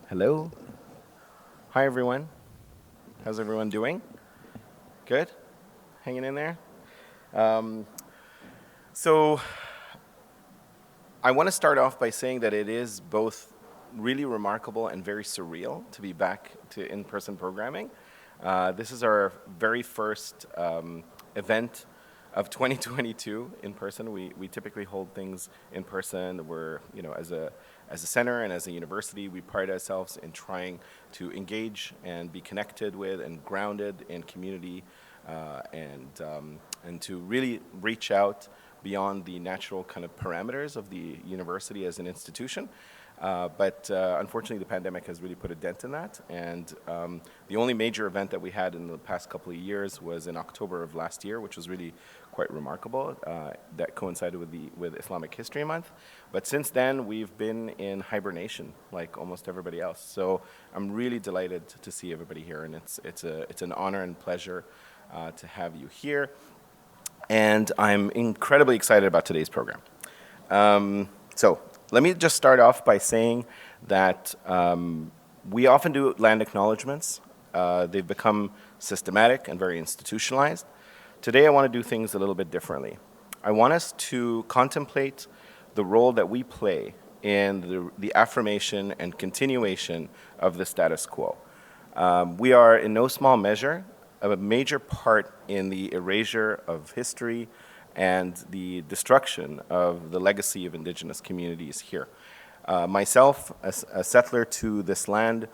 Hello. Hi, everyone. How's everyone doing? Good? Hanging in there? Um, so, I want to start off by saying that it is both really remarkable and very surreal to be back to in person programming. This is our very first event of 2022 in person. We typically hold things in person. We're, as a center and as a university, we pride ourselves in trying to engage and be connected with and grounded in community and to really reach out beyond the natural kind of parameters of the university as an institution. But unfortunately, the pandemic has really put a dent in that. And the only major event that we had in the past couple of years was in October of last year, which was really quite remarkable. That coincided with Islamic History Month. But since then, we've been in hibernation, like almost everybody else. So I'm really delighted to see everybody here, and it's an honor and pleasure to have you here. And I'm incredibly excited about today's program. So let me just start off by saying that we often do land acknowledgements. They've become systematic and very institutionalized. Today I want to do things a little bit differently. I want us to contemplate the role that we play in the affirmation and continuation of the status quo. We are in no small measure a major part in the erasure of history and the destruction of the legacy of indigenous communities here. Myself, a settler to this land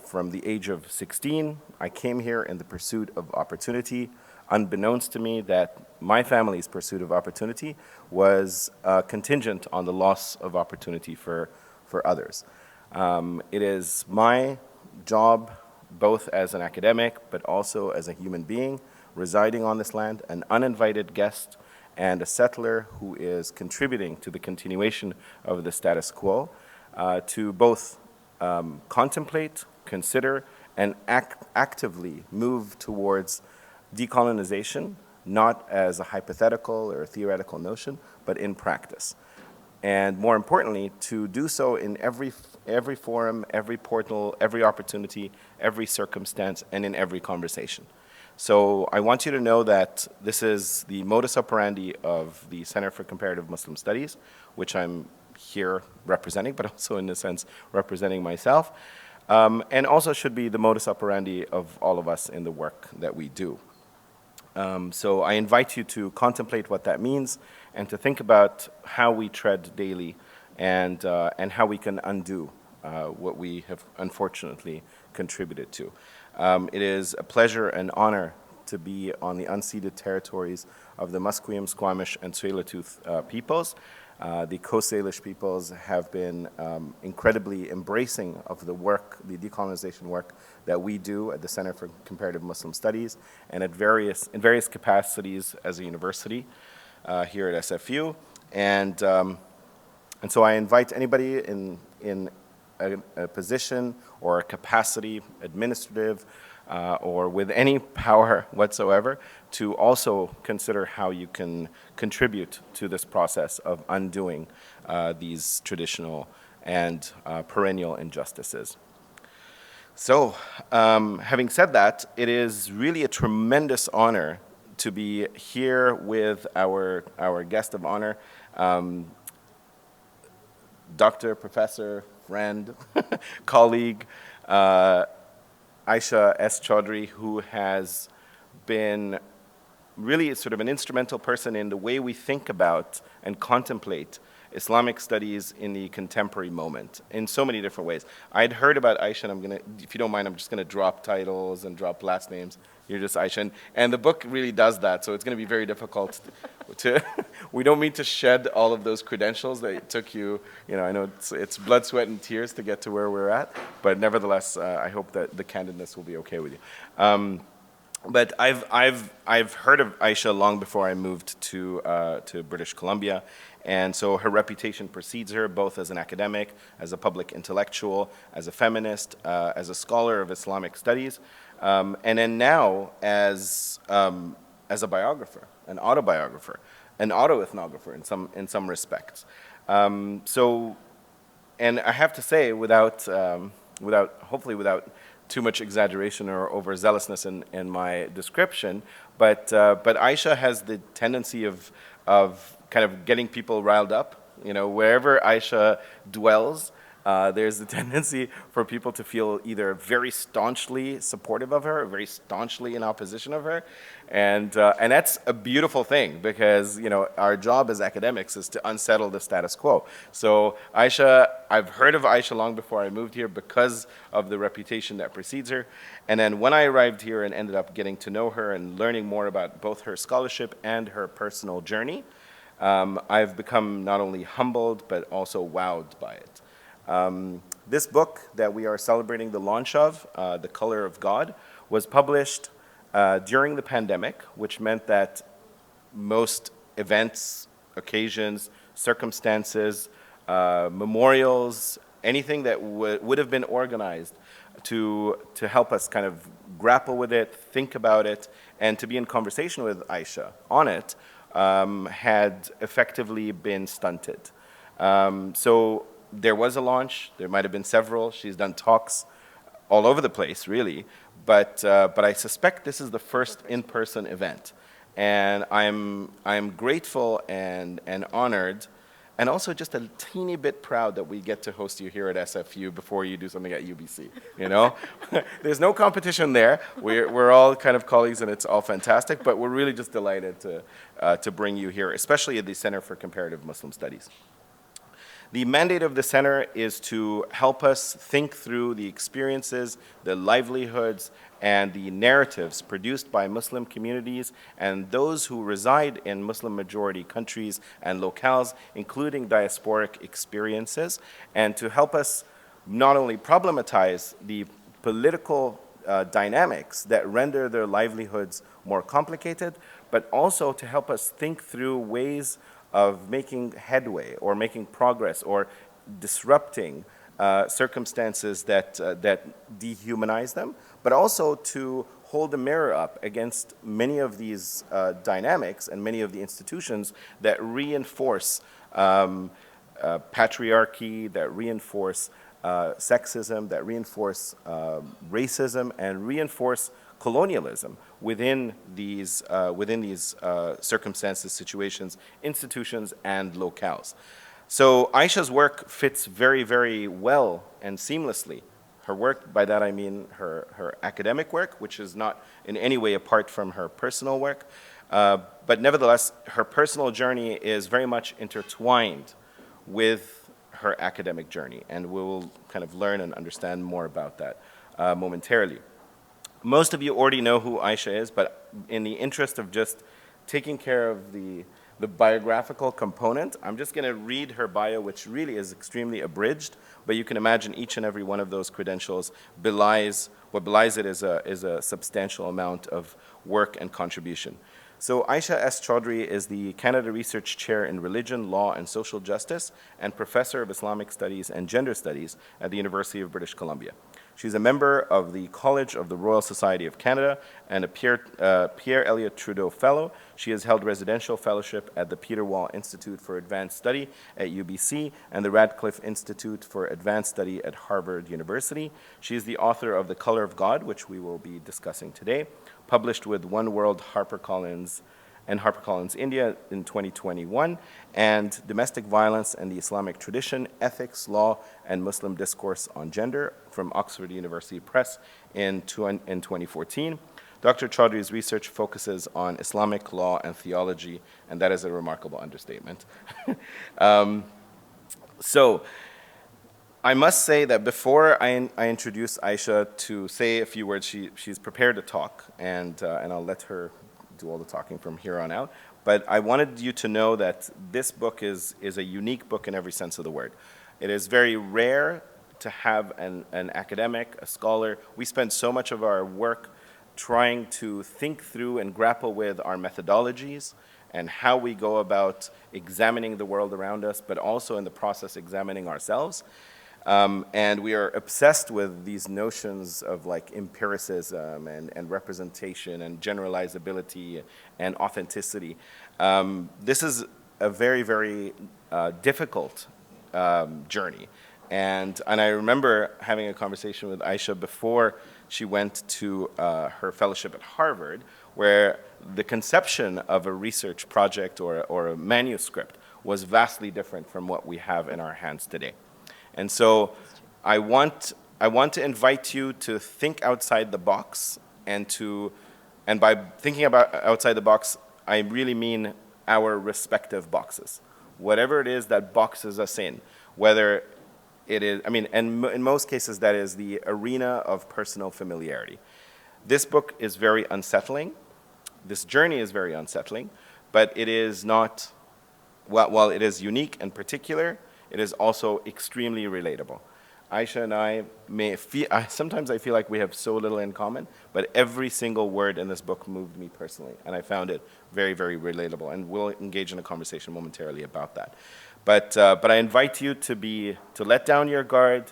from the age of 16, I came here in the pursuit of opportunity, unbeknownst to me that my family's pursuit of opportunity was contingent on the loss of opportunity for others. It is my job, both as an academic but also as a human being residing on this land, an uninvited guest and a settler who is contributing to the continuation of the status quo, to both contemplate, consider, and actively move towards decolonization, not as a hypothetical or a theoretical notion, but in practice. And more importantly, to do so in every forum, every portal, every opportunity, every circumstance, and in every conversation. So I want you to know that this is the modus operandi of the Center for Comparative Muslim Studies, which I'm here representing, but also in a sense representing myself, and also should be the modus operandi of all of us in the work that we do. So I invite you to contemplate what that means and to think about how we tread daily and how we can undo what we have unfortunately contributed to. It is a pleasure and honor to be on the unceded territories of the Musqueam, Squamish, and Tsleil-Waututh peoples. The Coast Salish peoples have been incredibly embracing of the work, the decolonization work that we do at the Center for Comparative Muslim Studies and in various capacities as a university here at SFU. And so I invite anybody in a position or a capacity, administrative, or with any power whatsoever, to also consider how you can contribute to this process of undoing these traditional and perennial injustices. So, having said that, it is really a tremendous honor to be here with our guest of honor, Dr., Professor, friend, colleague, Ayesha S. Chaudhry, who has been really sort of an instrumental person in the way we think about and contemplate Islamic studies in the contemporary moment in so many different ways. I'd heard about Ayesha, and I'm going to, if you don't mind, I'm just going to drop titles and drop last names. You're just Ayesha. And the book really does that, so it's going to be very difficult to we don't mean to shed all of those credentials that it took you, I know it's blood, sweat, and tears to get to where we're at, but nevertheless, I hope that the candidness will be okay with you. But I've heard of Ayesha long before I moved to British Columbia, and so her reputation precedes her both as an academic, as a public intellectual, as a feminist, as a scholar of Islamic studies, and then now as a biographer, an autobiographer, an autoethnographer in some respects. And I have to say, without hopefully without too much exaggeration or overzealousness in my description, but Ayesha has the tendency of kind of getting people riled up. You know, wherever Ayesha dwells, there's a tendency for people to feel either very staunchly supportive of her or very staunchly in opposition of her. And that's a beautiful thing because, you know, our job as academics is to unsettle the status quo. So Ayesha, I've heard of Ayesha long before I moved here because of the reputation that precedes her. And then when I arrived here and ended up getting to know her and learning more about both her scholarship and her personal journey, I've become not only humbled but also wowed by it. This book that we are celebrating the launch of, The Color of God, was published during the pandemic, which meant that most events, occasions, circumstances, memorials, anything that would have been organized to help us kind of grapple with it, think about it, and to be in conversation with Ayesha on it, had effectively been stunted. So there was a launch. There might have been several. She's done talks all over the place, really. But I suspect this is the first in-person event. And I'm grateful and honored, and also just a teeny bit proud that we get to host you here at SFU before you do something at UBC, you know? There's no competition there. We're all kind of colleagues, and it's all fantastic, but we're really just delighted to bring you here, especially at the Center for Comparative Muslim Studies. The mandate of the center is to help us think through the experiences, the livelihoods, and the narratives produced by Muslim communities and those who reside in Muslim-majority countries and locales, including diasporic experiences, and to help us not only problematize the political dynamics that render their livelihoods more complicated, but also to help us think through ways of making headway or making progress or disrupting circumstances that dehumanize them, but also to hold a mirror up against many of these dynamics and many of the institutions that reinforce patriarchy, that reinforce sexism, that reinforce racism, and reinforce colonialism within these circumstances, situations, institutions, and locales. So Ayesha's work fits very, very well and seamlessly. Her work, by that I mean her academic work, which is not in any way apart from her personal work, but nevertheless, her personal journey is very much intertwined with her academic journey, and we'll kind of learn and understand more about that momentarily. Most of you already know who Ayesha is, but in the interest of just taking care of the biographical component, I'm just going to read her bio, which really is extremely abridged, but you can imagine each and every one of those credentials what belies it is a substantial amount of work and contribution. So Ayesha S. Chaudhry is the Canada Research Chair in Religion, Law, and Social Justice and Professor of Islamic Studies and Gender Studies at the University of British Columbia. She's a member of the College of the Royal Society of Canada and a Pierre Elliott Trudeau Fellow. She has held residential fellowship at the Peter Wall Institute for Advanced Study at UBC and the Radcliffe Institute for Advanced Study at Harvard University. She is the author of The Color of God, which we will be discussing today, published with Oneworld, HarperCollins, and HarperCollinsIndia in 2021, and Domestic Violence and the Islamic Tradition, Ethics, Law, and Muslim Discourse on Gender from Oxford University Press in 2014. Dr. Chaudhry's research focuses on Islamic law and theology, and that is a remarkable understatement. So I must say that before I introduce Ayesha to say a few words, she's prepared to talk, and I'll let her do all the talking from here on out. But I wanted you to know that this book is a unique book in every sense of the word. It is very rare to have an academic, a scholar. We spend so much of our work trying to think through and grapple with our methodologies and how we go about examining the world around us, but also in the process examining ourselves. And we are obsessed with these notions of like empiricism and representation and generalizability and authenticity. This is a very, very difficult journey. And I remember having a conversation with Ayesha before she went to her fellowship at Harvard, where the conception of a research project or a manuscript was vastly different from what we have in our hands today. And so I want to invite you to think outside the box, and by thinking about outside the box, I really mean our respective boxes. Whatever it is that boxes us in, whether it is, and in most cases that is the arena of personal familiarity. This book is very unsettling. This journey is very unsettling, but it is not, while it is unique and particular, it is also extremely relatable. Ayesha and I sometimes I feel like we have so little in common, but every single word in this book moved me personally, and I found it very, very relatable, and we'll engage in a conversation momentarily about that. But I invite you to let down your guard,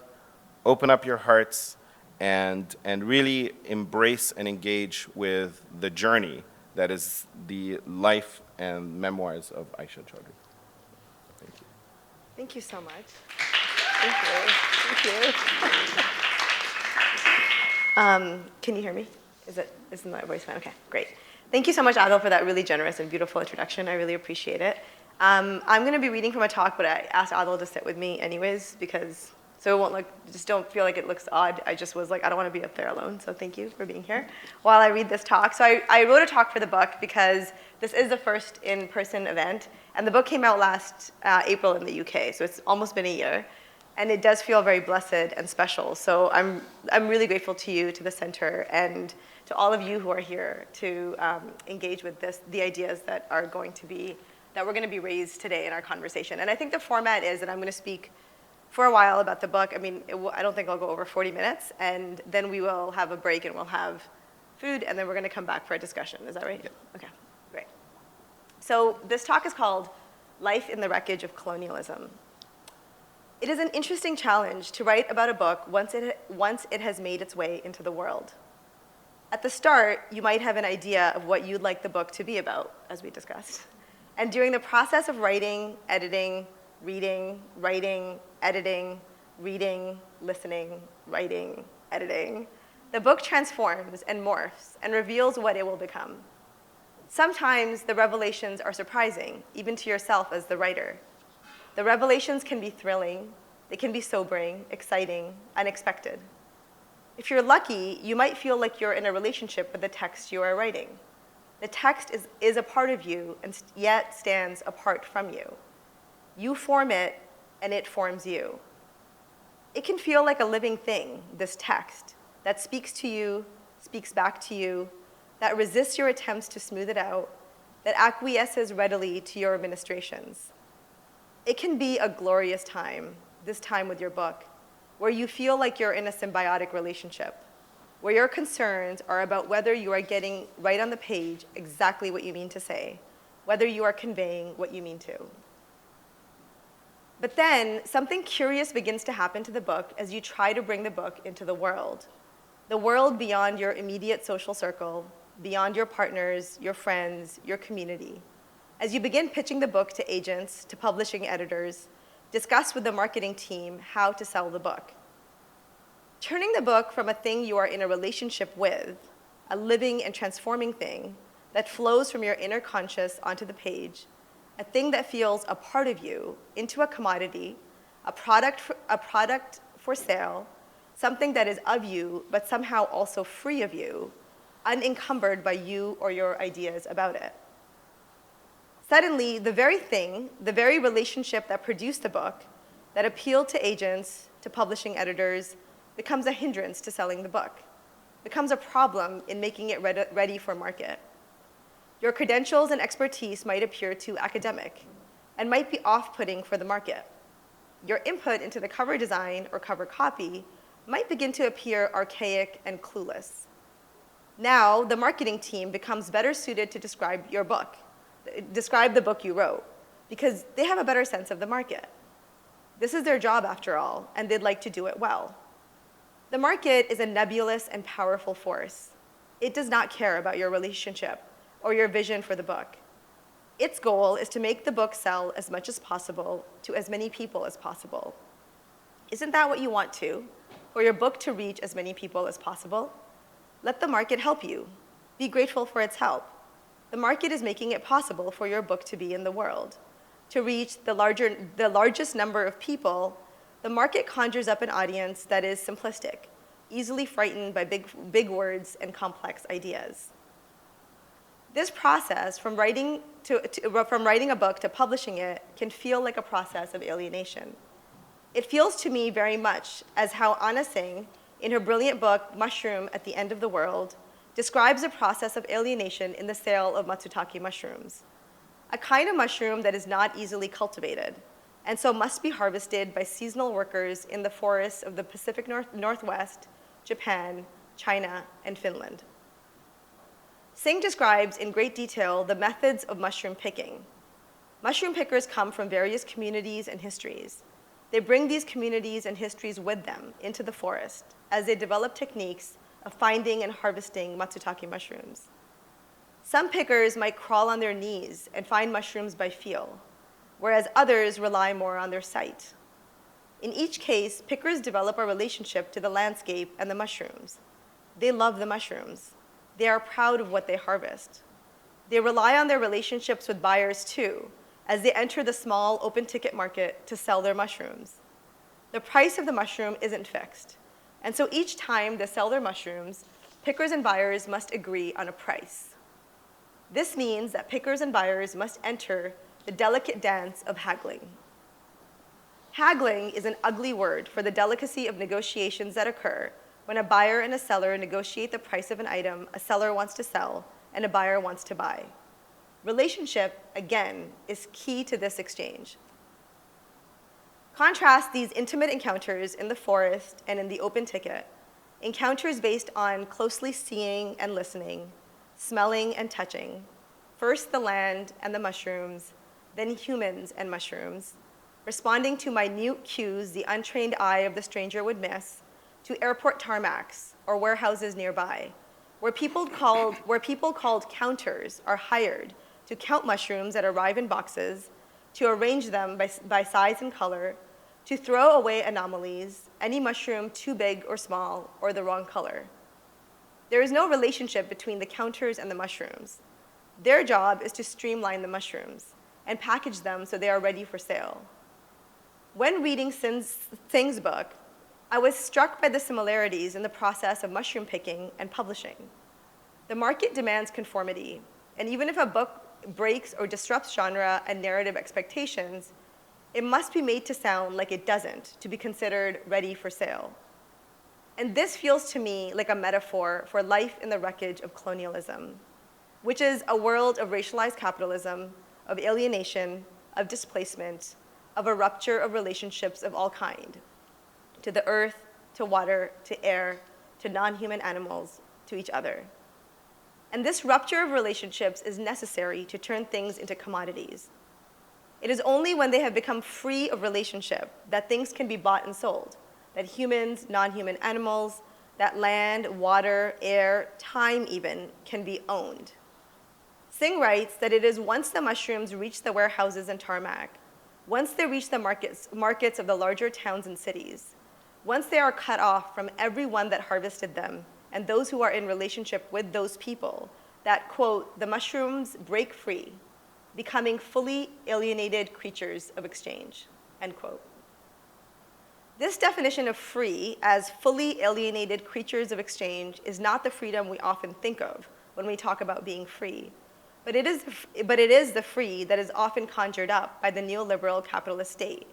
open up your hearts, and really embrace and engage with the journey that is the life and memoirs of Ayesha Chaudhry. Thank you. Thank you so much. Thank you. Can you hear me? Is my voice fine? Okay, great. Thank you so much, Adil, for that really generous and beautiful introduction. I really appreciate it. I'm going to be reading from a talk, but I asked Adil to sit with me anyways, so it won't just don't feel like it looks odd. I just was like, I don't want to be up there alone, so thank you for being here while I read this talk. So I wrote a talk for the book because this is the first in-person event, and the book came out last April in the UK, so it's almost been a year. And it does feel very blessed and special. So I'm really grateful to you, to the center, and to all of you who are here to engage with the ideas that we're going to be raised today in our conversation. And I think the format is that I'm going to speak for a while about the book. I don't think I'll go over 40 minutes, and then we will have a break and we'll have food, and then we're going to come back for a discussion. Is that right? Yeah. Okay, great. So this talk is called Life in the Wreckage of Colonialism. It is an interesting challenge to write about a book once it has made its way into the world. At the start, you might have an idea of what you'd like the book to be about, as we discussed. And during the process of writing, editing, reading, writing, editing, reading, listening, writing, editing, the book transforms and morphs and reveals what it will become. Sometimes the revelations are surprising, even to yourself as the writer. The revelations can be thrilling, they can be sobering, exciting, unexpected. If you're lucky, you might feel like you're in a relationship with the text you are writing. The text is a part of you and yet stands apart from you. You form it, and it forms you. It can feel like a living thing, this text, that speaks to you, speaks back to you, that resists your attempts to smooth it out, that acquiesces readily to your administrations. It can be a glorious time, this time with your book, where you feel like you're in a symbiotic relationship, where your concerns are about whether you are getting right on the page exactly what you mean to say, whether you are conveying what you mean to. But then, something curious begins to happen to the book as you try to bring the book into the world beyond your immediate social circle, beyond your partners, your friends, your community. As you begin pitching the book to agents, to publishing editors, discuss with the marketing team how to sell the book. Turning the book from a thing you are in a relationship with, a living and transforming thing that flows from your inner conscious onto the page, a thing that feels a part of you, into a commodity, a product for sale, something that is of you, but somehow also free of you, unencumbered by you or your ideas about it. Suddenly, the very relationship that produced the book, that appealed to agents, to publishing editors, becomes a hindrance to selling the book, becomes a problem in making it ready for market. Your credentials and expertise might appear too academic and might be off-putting for the market. Your input into the cover design or cover copy might begin to appear archaic and clueless. Now, the marketing team becomes better suited to describe the book you wrote, because they have a better sense of the market. This is their job, after all, and they'd like to do it well. The market is a nebulous and powerful force. It does not care about your relationship or your vision for the book. Its goal is to make the book sell as much as possible to as many people as possible. Isn't that what you want too? For your book to reach as many people as possible? Let the market help you. Be grateful for its help. The market is making it possible for your book to be in the world. To reach the largest number of people, the market conjures up an audience that is simplistic, easily frightened by big words and complex ideas. This process, from writing a book to publishing it, can feel like a process of alienation. It feels to me very much as how Anna Singh, in her brilliant book, Mushroom at the End of the World, describes a process of alienation in the sale of matsutake mushrooms, a kind of mushroom that is not easily cultivated, and so must be harvested by seasonal workers in the forests of the Pacific Northwest, Japan, China, and Finland. Singh describes in great detail the methods of mushroom picking. Mushroom pickers come from various communities and histories. They bring these communities and histories with them into the forest as they develop techniques of finding and harvesting matsutake mushrooms. Some pickers might crawl on their knees and find mushrooms by feel, whereas others rely more on their sight. In each case, pickers develop a relationship to the landscape and the mushrooms. They love the mushrooms. They are proud of what they harvest. They rely on their relationships with buyers too, as they enter the small open ticket market to sell their mushrooms. The price of the mushroom isn't fixed, and so each time they sell their mushrooms, pickers and buyers must agree on a price. This means that pickers and buyers must enter the delicate dance of haggling. Haggling is an ugly word for the delicacy of negotiations that occur when a buyer and a seller negotiate the price of an item a seller wants to sell and a buyer wants to buy. Relationship, again, is key to this exchange. Contrast these intimate encounters in the forest and in the open ticket, encounters based on closely seeing and listening, smelling and touching, first the land and the mushrooms, then humans and mushrooms, responding to minute cues the untrained eye of the stranger would miss, to airport tarmacs or warehouses nearby, where people called counters are hired to count mushrooms that arrive in boxes, to arrange them by size and color, to throw away anomalies, any mushroom too big or small or the wrong color. There is no relationship between the counters and the mushrooms. Their job is to streamline the mushrooms and package them so they are ready for sale. When reading Singh's book, I was struck by the similarities in the process of mushroom picking and publishing. The market demands conformity, and even if a book breaks or disrupts genre and narrative expectations, it must be made to sound like it doesn't to be considered ready for sale. And this feels to me like a metaphor for life in the wreckage of colonialism, which is a world of racialized capitalism, of alienation, of displacement, of a rupture of relationships of all kind, to the earth, to water, to air, to non-human animals, to each other. And this rupture of relationships is necessary to turn things into commodities. It is only when they have become free of relationship that things can be bought and sold, that humans, non-human animals, that land, water, air, time even, can be owned. Singh writes that it is once the mushrooms reach the warehouses and tarmac, once they reach the markets of the larger towns and cities, once they are cut off from everyone that harvested them and those who are in relationship with those people, that, quote, the mushrooms break free, becoming fully alienated creatures of exchange, end quote. This definition of free as fully alienated creatures of exchange is not the freedom we often think of when we talk about being free, but it is the free that is often conjured up by the neoliberal capitalist state,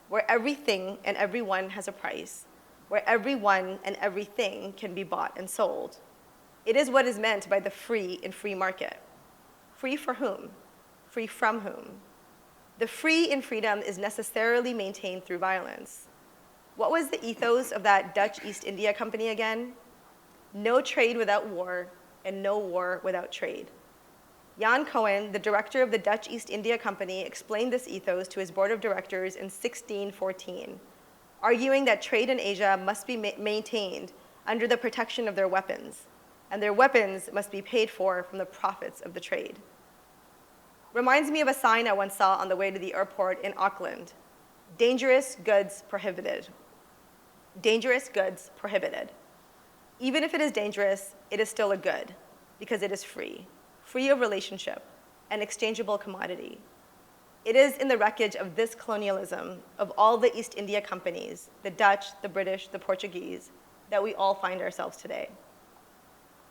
where everything and everyone has a price, where everyone and everything can be bought and sold. It is what is meant by the free in free market. Free for whom? Free from whom? The free in freedom is necessarily maintained through violence. What was the ethos of that Dutch East India Company again? No trade without war, and no war without trade. Jan Cohen, the director of the Dutch East India Company, explained this ethos to his board of directors in 1614, arguing that trade in Asia must be maintained under the protection of their weapons, and their weapons must be paid for from the profits of the trade. Reminds me of a sign I once saw on the way to the airport in Auckland: dangerous goods prohibited. dangerous goods prohibited. Even if it is dangerous, it is still a good because it is free, free of relationship, an exchangeable commodity. It is in the wreckage of this colonialism, of all the East India companies, the Dutch, the British, the Portuguese, that we all find ourselves today.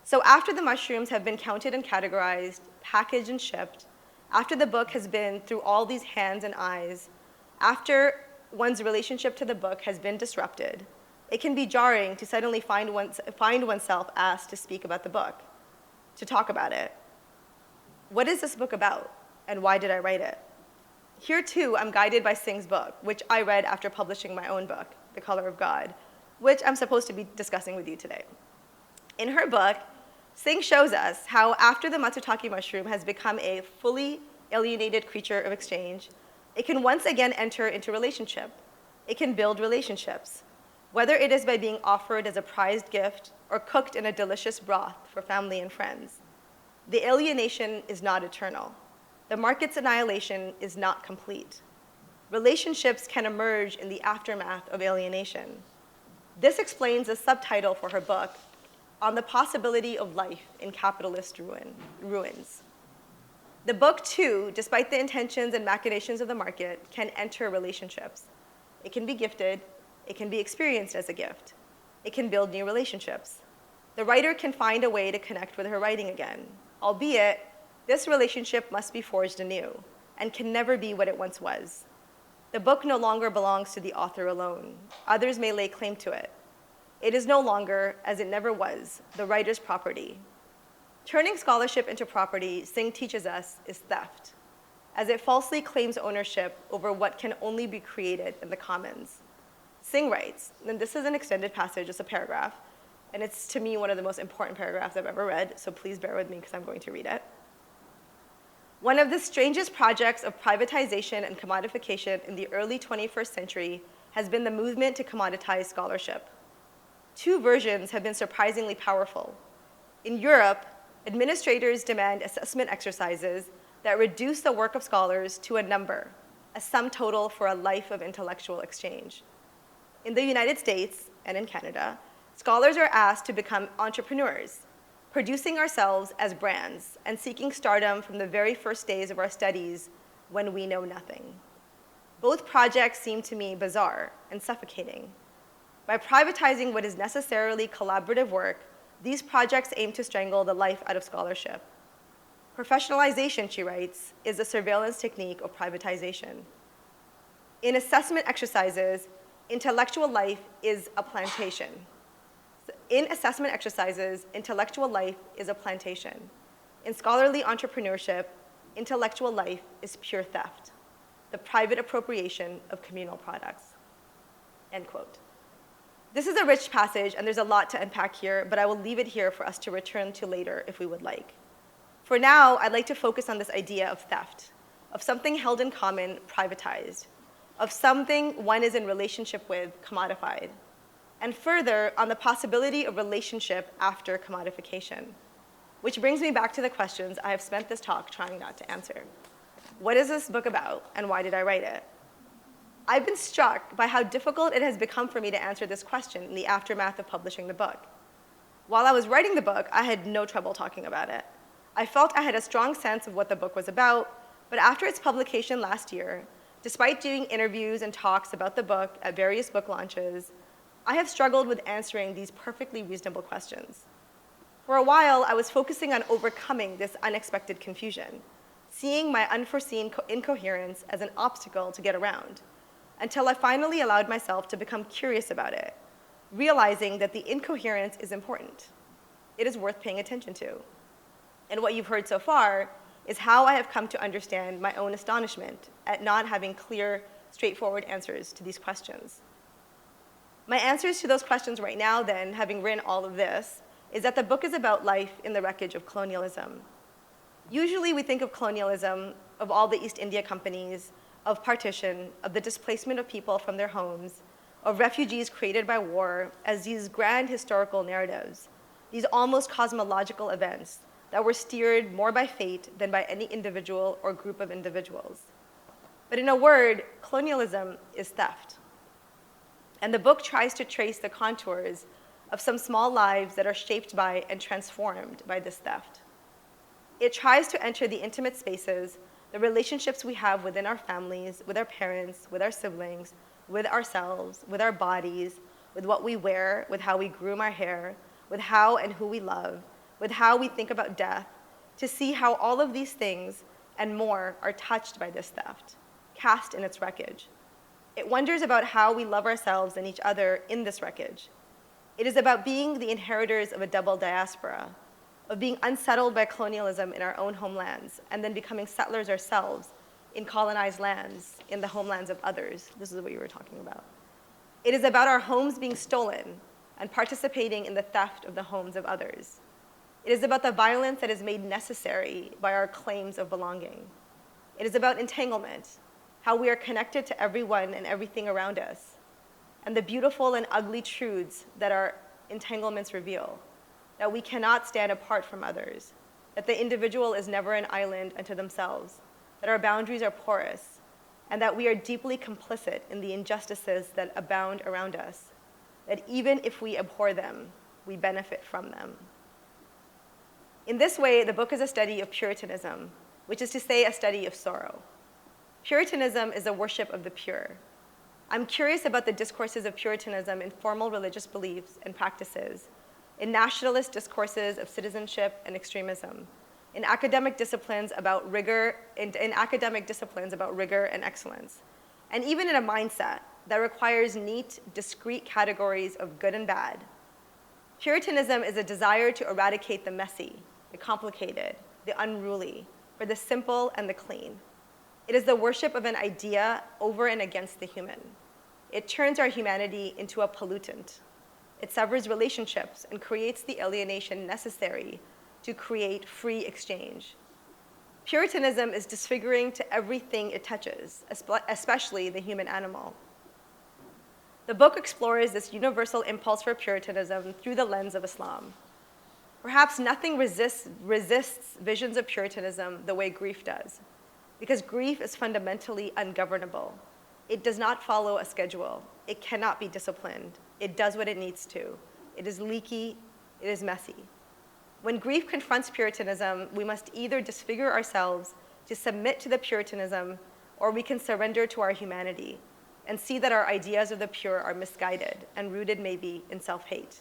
So after the mushrooms have been counted and categorized, packaged and shipped, after the book has been through all these hands and eyes, after one's relationship to the book has been disrupted, it can be jarring to suddenly find oneself asked to speak about the book, to talk about it. What is this book about, and why did I write it? Here too, I'm guided by Singh's book, which I read after publishing my own book, The Color of God, which I'm supposed to be discussing with you today. In her book, Singh shows us how after the matsutake mushroom has become a fully alienated creature of exchange, it can once again enter into relationship. It can build relationships, whether it is by being offered as a prized gift or cooked in a delicious broth for family and friends. The alienation is not eternal. The market's annihilation is not complete. Relationships can emerge in the aftermath of alienation. This explains the subtitle for her book, On the Possibility of Life in Capitalist Ruins. The book, too, despite the intentions and machinations of the market, can enter relationships. It can be gifted. It can be experienced as a gift. It can build new relationships. The writer can find a way to connect with her writing again, albeit this relationship must be forged anew and can never be what it once was. The book no longer belongs to the author alone. Others may lay claim to it. It is no longer, as it never was, the writer's property. Turning scholarship into property, Singh teaches us, is theft, as it falsely claims ownership over what can only be created in the commons. Singh writes, and this is an extended passage, it's a paragraph, and it's, to me, one of the most important paragraphs I've ever read, so please bear with me because I'm going to read it. One of the strangest projects of privatization and commodification in the early 21st century has been the movement to commoditize scholarship. Two versions have been surprisingly powerful. In Europe, administrators demand assessment exercises that reduce the work of scholars to a number, a sum total for a life of intellectual exchange. In the United States and in Canada, scholars are asked to become entrepreneurs, producing ourselves as brands and seeking stardom from the very first days of our studies when we know nothing. Both projects seem to me bizarre and suffocating. By privatizing what is necessarily collaborative work, these projects aim to strangle the life out of scholarship. Professionalization, she writes, is a surveillance technique of privatization. In assessment exercises, intellectual life is a plantation. In assessment exercises, intellectual life is a plantation. In scholarly entrepreneurship, intellectual life is pure theft, the private appropriation of communal products. End quote. This is a rich passage, and there's a lot to unpack here, but I will leave it here for us to return to later if we would like. For now, I'd like to focus on this idea of theft, of something held in common privatized, of something one is in relationship with commodified, and further on the possibility of relationship after commodification, which brings me back to the questions I have spent this talk trying not to answer. What is this book about, and why did I write it? I've been struck by how difficult it has become for me to answer this question in the aftermath of publishing the book. While I was writing the book, I had no trouble talking about it. I felt I had a strong sense of what the book was about, but after its publication last year, despite doing interviews and talks about the book at various book launches, I have struggled with answering these perfectly reasonable questions. For a while, I was focusing on overcoming this unexpected confusion, seeing my unforeseen incoherence as an obstacle to get around, until I finally allowed myself to become curious about it, realizing that the incoherence is important. It is worth paying attention to. And what you've heard so far is how I have come to understand my own astonishment at not having clear, straightforward answers to these questions. My answers to those questions right now, then, having written all of this, is that the book is about life in the wreckage of colonialism. Usually we think of colonialism, of all the East India companies, of partition, of the displacement of people from their homes, of refugees created by war, as these grand historical narratives, these almost cosmological events that were steered more by fate than by any individual or group of individuals. But in a word, colonialism is theft. And the book tries to trace the contours of some small lives that are shaped by and transformed by this theft. It tries to enter the intimate spaces, the relationships we have within our families, with our parents, with our siblings, with ourselves, with our bodies, with what we wear, with how we groom our hair, with how and who we love, with how we think about death, to see how all of these things and more are touched by this theft, cast in its wreckage. It wonders about how we love ourselves and each other in this wreckage. It is about being the inheritors of a double diaspora, of being unsettled by colonialism in our own homelands, and then becoming settlers ourselves in colonized lands, in the homelands of others. This is what you were talking about. It is about our homes being stolen and participating in the theft of the homes of others. It is about the violence that is made necessary by our claims of belonging. It is about entanglement, how we are connected to everyone and everything around us, and the beautiful and ugly truths that our entanglements reveal, that we cannot stand apart from others, that the individual is never an island unto themselves, that our boundaries are porous, and that we are deeply complicit in the injustices that abound around us, that even if we abhor them, we benefit from them. In this way, the book is a study of Puritanism, which is to say a study of sorrow. Puritanism is a worship of the pure. I'm curious about the discourses of Puritanism in formal religious beliefs and practices, in nationalist discourses of citizenship and extremism, in academic disciplines about rigor, and excellence, and even in a mindset that requires neat, discrete categories of good and bad. Puritanism is a desire to eradicate the messy, the complicated, the unruly, for the simple and the clean. It is the worship of an idea over and against the human. It turns our humanity into a pollutant. It severs relationships and creates the alienation necessary to create free exchange. Puritanism is disfiguring to everything it touches, especially the human animal. The book explores this universal impulse for Puritanism through the lens of Islam. Perhaps nothing resists visions of Puritanism the way grief does, because grief is fundamentally ungovernable. It does not follow a schedule. It cannot be disciplined. It does what it needs to. It is leaky. It is messy. When grief confronts Puritanism, we must either disfigure ourselves to submit to the Puritanism, or we can surrender to our humanity and see that our ideas of the pure are misguided and rooted maybe in self-hate.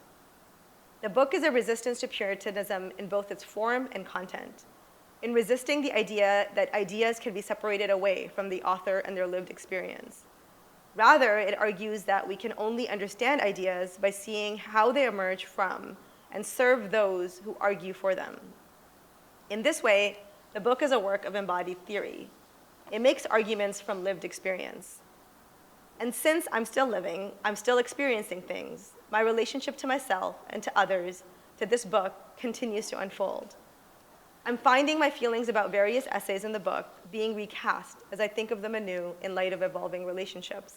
The book is a resistance to Puritanism in both its form and content, in resisting the idea that ideas can be separated away from the author and their lived experience. Rather, it argues that we can only understand ideas by seeing how they emerge from and serve those who argue for them. In this way, the book is a work of embodied theory. It makes arguments from lived experience. And since I'm still living, I'm still experiencing things, my relationship to myself and to others, to this book, continues to unfold. I'm finding my feelings about various essays in the book being recast as I think of them anew in light of evolving relationships.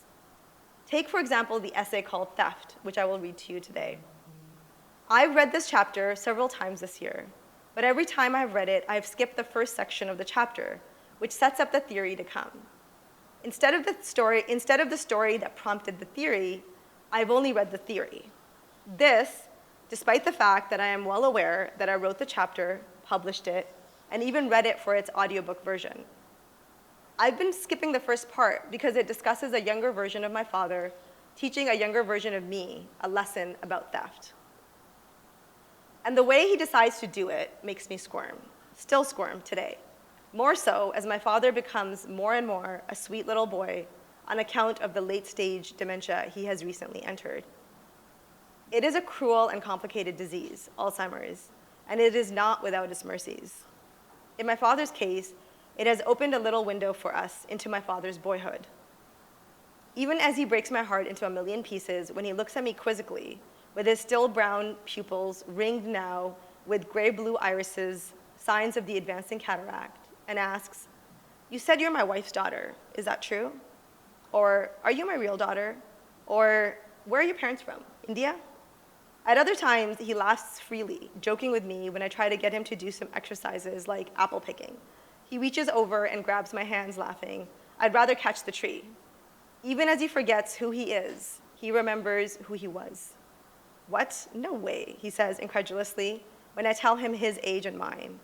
Take, for example, the essay called Theft, which I will read to you today. I've read this chapter several times this year, but every time I've read it, I've skipped the first section of the chapter, which sets up the theory to come. Instead of the story that prompted the theory, I've only read the theory. This, despite the fact that I am well aware that I wrote the chapter, published it, and even read it for its audiobook version. I've been skipping the first part because it discusses a younger version of my father teaching a younger version of me a lesson about theft. And the way he decides to do it makes me squirm, still squirm today. More so as my father becomes more and more a sweet little boy on account of the late-stage dementia he has recently entered. It is a cruel and complicated disease, Alzheimer's, and it is not without its mercies. In my father's case, it has opened a little window for us into my father's boyhood. Even as he breaks my heart into a million pieces when he looks at me quizzically, with his still brown pupils ringed now with gray-blue irises, signs of the advancing cataract, and asks, "You said you're my wife's daughter, is that true? Or, are you my real daughter? Or, where are your parents from, India?" At other times, he laughs freely, joking with me when I try to get him to do some exercises like apple picking. He reaches over and grabs my hands, laughing, "I'd rather catch the tree." Even as he forgets who he is, He remembers who he was. What? No way, he says incredulously when I tell him his age and mine.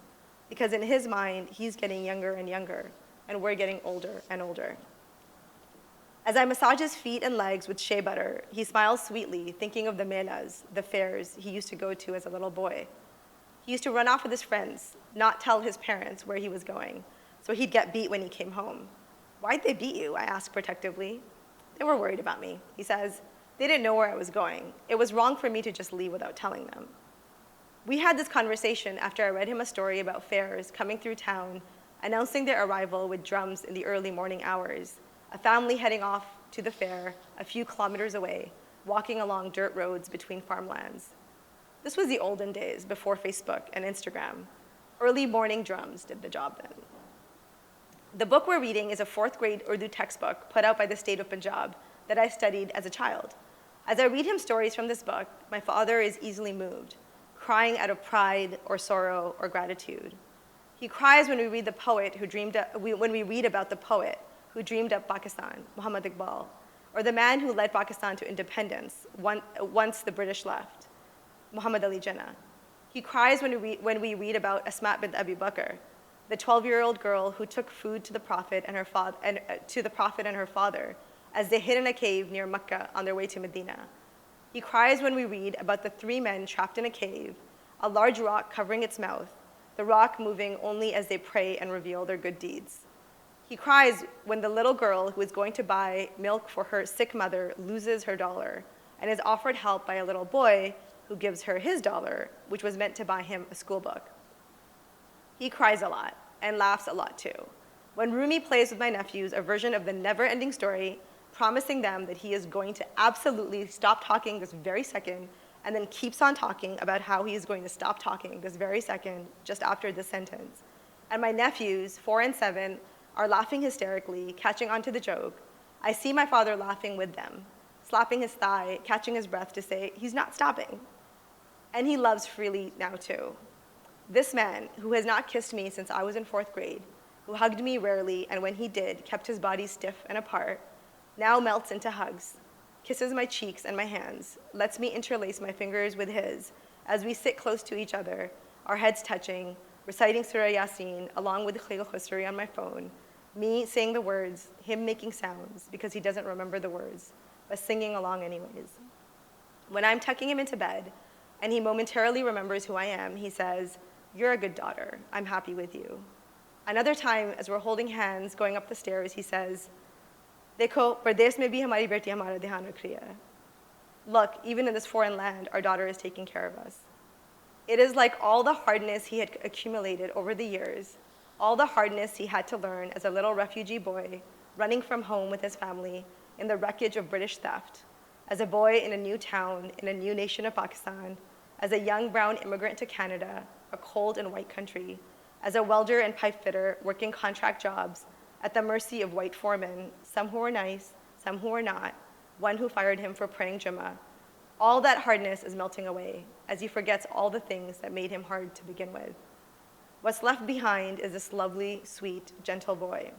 Because in his mind, he's getting younger and younger, and we're getting older and older. As I massage his feet and legs with shea butter, he smiles sweetly, thinking of the melas, the fairs he used to go to as a little boy. He used to run off with his friends, not tell his parents where he was going, so he'd get beat when he came home. Why'd they beat you? I ask protectively. They were worried about me, he says. They didn't know where I was going. It was wrong for me to just leave without telling them. We had this conversation after I read him a story about fairs coming through town, announcing their arrival with drums in the early morning hours, a family heading off to the fair a few kilometers away, walking along dirt roads between farmlands. This was the olden days, before Facebook and Instagram. Early morning drums did the job then. The book we're reading is a 4th grade Urdu textbook put out by the state of Punjab that I studied as a child. As I read him stories from this book, my father is easily moved, crying out of pride or sorrow or gratitude. He cries when we read when we read about the poet who dreamed up Pakistan, Muhammad Iqbal, or the man who led Pakistan to independence once the British left, Muhammad Ali Jinnah. He cries when we read about Asma bint Abi Bakr, the 12-year-old girl who took food to the Prophet and her father as they hid in a cave near Mecca on their way to Medina. He cries when we read about the 3 men trapped in a cave, a large rock covering its mouth, the rock moving only as they pray and reveal their good deeds. He cries when the little girl who is going to buy milk for her sick mother loses her dollar and is offered help by a little boy who gives her his dollar, which was meant to buy him a school book. He cries a lot and laughs a lot too. When Rumi plays with my nephews a version of the never-ending story, promising them that he is going to absolutely stop talking this very second, and then keeps on talking about how he is going to stop talking this very second just after this sentence. And my nephews, 4 and 7, are laughing hysterically, catching on to the joke. I see my father laughing with them, slapping his thigh, catching his breath to say, he's not stopping. And he loves freely now too. This man, who has not kissed me since I was in 4th grade, who hugged me rarely, and when he did, kept his body stiff and apart, now melts into hugs, kisses my cheeks and my hands, lets me interlace my fingers with his as we sit close to each other, our heads touching, reciting Surah Yasin along with Khayl Khusri on my phone, me saying the words, him making sounds because he doesn't remember the words, but singing along anyways. When I'm tucking him into bed and he momentarily remembers who I am, he says, "You're a good daughter. I'm happy with you." Another time, as we're holding hands going up the stairs, he says, "Dekho, pardesh mein bhi hamari beti hamara dhyan rakh rahi hai." Look, even in this foreign land, our daughter is taking care of us. It is like all the hardness he had accumulated over the years, all the hardness he had to learn as a little refugee boy, running from home with his family in the wreckage of British theft, as a boy in a new town, in a new nation of Pakistan, as a young brown immigrant to Canada, a cold and white country, as a welder and pipe fitter working contract jobs at the mercy of white foremen, some who were nice, some who were not, one who fired him for praying Jummah. All that hardness is melting away as he forgets all the things that made him hard to begin with. What's left behind is this lovely, sweet, gentle boy.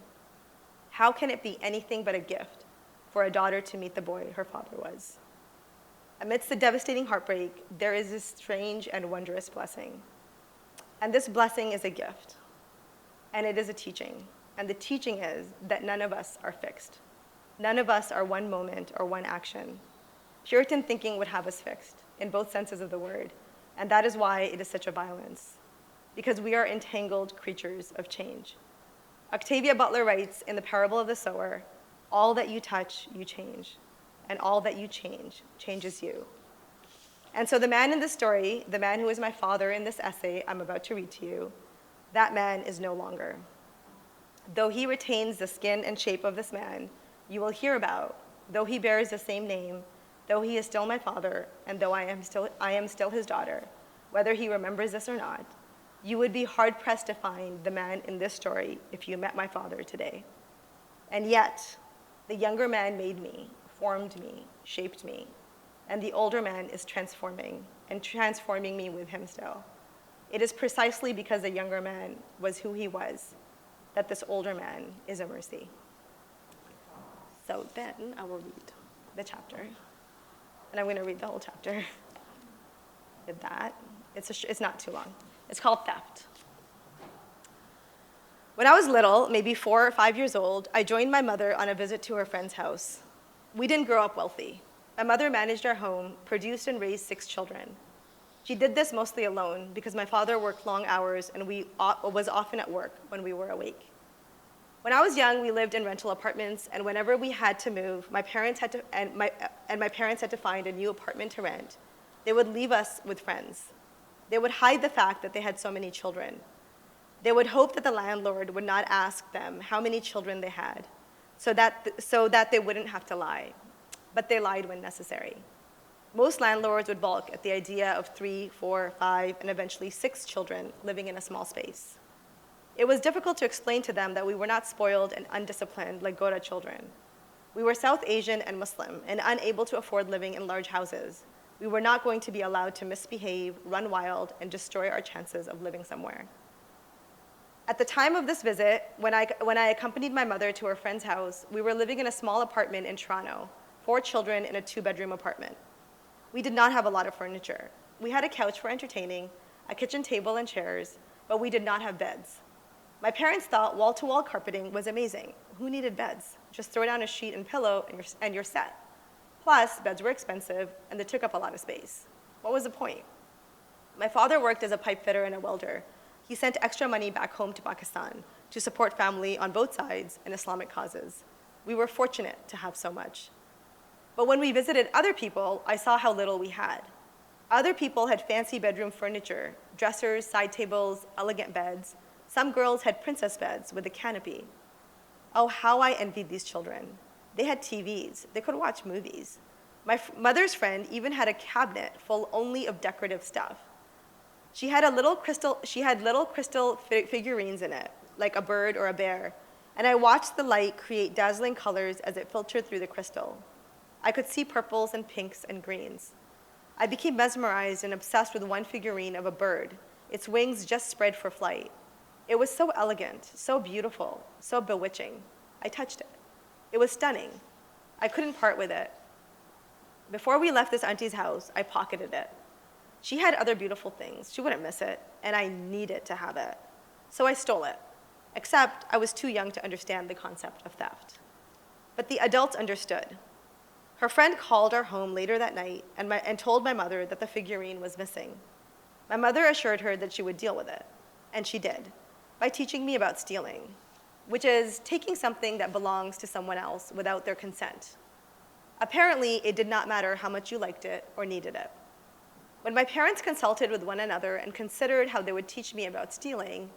How can it be anything but a gift for a daughter to meet the boy her father was? Amidst the devastating heartbreak, there is this strange and wondrous blessing. And this blessing is a gift, and it is a teaching. And the teaching is that none of us are fixed. None of us are one moment or one action. Puritan thinking would have us fixed, in both senses of the word, and that is why it is such a violence, because we are entangled creatures of change. Octavia Butler writes in The Parable of the Sower, "All that you touch, you change, and all that you change, changes you." And so the man in this story, the man who is my father in this essay I'm about to read to you, that man is no longer. Though he retains the skin and shape of this man you will hear about, though he bears the same name, though he is still my father, and though I am still his daughter, whether he remembers this or not, you would be hard-pressed to find the man in this story if you met my father today. And yet, the younger man made me, formed me, shaped me, and the older man is transforming me with him still. It is precisely because the younger man was who he was that this older man is a mercy. So then I will read the chapter. and I'm going to read the whole chapter. Did that. It's not too long. It's called Theft. When I was little, maybe 4 or 5 years old, I joined my mother on a visit to her friend's house. We didn't grow up wealthy. My mother managed our home, produced and raised 6 children. She did this mostly alone because my father worked long hours and was often at work when we were awake. When I was young, we lived in rental apartments, and whenever we had to move, my parents had to find a new apartment to rent. They would leave us with friends. They would hide the fact that they had so many children. They would hope that the landlord would not ask them how many children they had, so that they wouldn't have to lie. But they lied when necessary. Most landlords would balk at the idea of 3, 4, 5, and eventually 6 children living in a small space. It was difficult to explain to them that we were not spoiled and undisciplined like Gora children. We were South Asian and Muslim and unable to afford living in large houses. We were not going to be allowed to misbehave, run wild, and destroy our chances of living somewhere. At the time of this visit, when I accompanied my mother to her friend's house, we were living in a small apartment in Toronto, 4 children in a 2-bedroom apartment. We did not have a lot of furniture. We had a couch for entertaining, a kitchen table and chairs, but we did not have beds. My parents thought wall-to-wall carpeting was amazing. Who needed beds? Just throw down a sheet and pillow and you're set. Plus, beds were expensive and they took up a lot of space. What was the point? My father worked as a pipe fitter and a welder. He sent extra money back home to Pakistan to support family on both sides and Islamic causes. We were fortunate to have so much. But when we visited other people, I saw how little we had. Other people had fancy bedroom furniture, dressers, side tables, elegant beds. Some girls had princess beds with a canopy. Oh, how I envied these children. They had TVs. They could watch movies. My mother's friend even had a cabinet full only of decorative stuff. She had little crystal figurines in it, like a bird or a bear, and I watched the light create dazzling colors as it filtered through the crystal. I could see purples and pinks and greens. I became mesmerized and obsessed with one figurine of a bird, its wings just spread for flight. It was so elegant, so beautiful, so bewitching. I touched it. It was stunning. I couldn't part with it. Before we left this auntie's house, I pocketed it. She had other beautiful things. She wouldn't miss it, and I needed to have it. So I stole it, except I was too young to understand the concept of theft. But the adults understood. Her friend called our home later that night and told my mother that the figurine was missing. My mother assured her that she would deal with it, and she did, by teaching me about stealing, which is taking something that belongs to someone else without their consent. Apparently, it did not matter how much you liked it or needed it. When my parents consulted with one another and considered how they would teach me about stealing,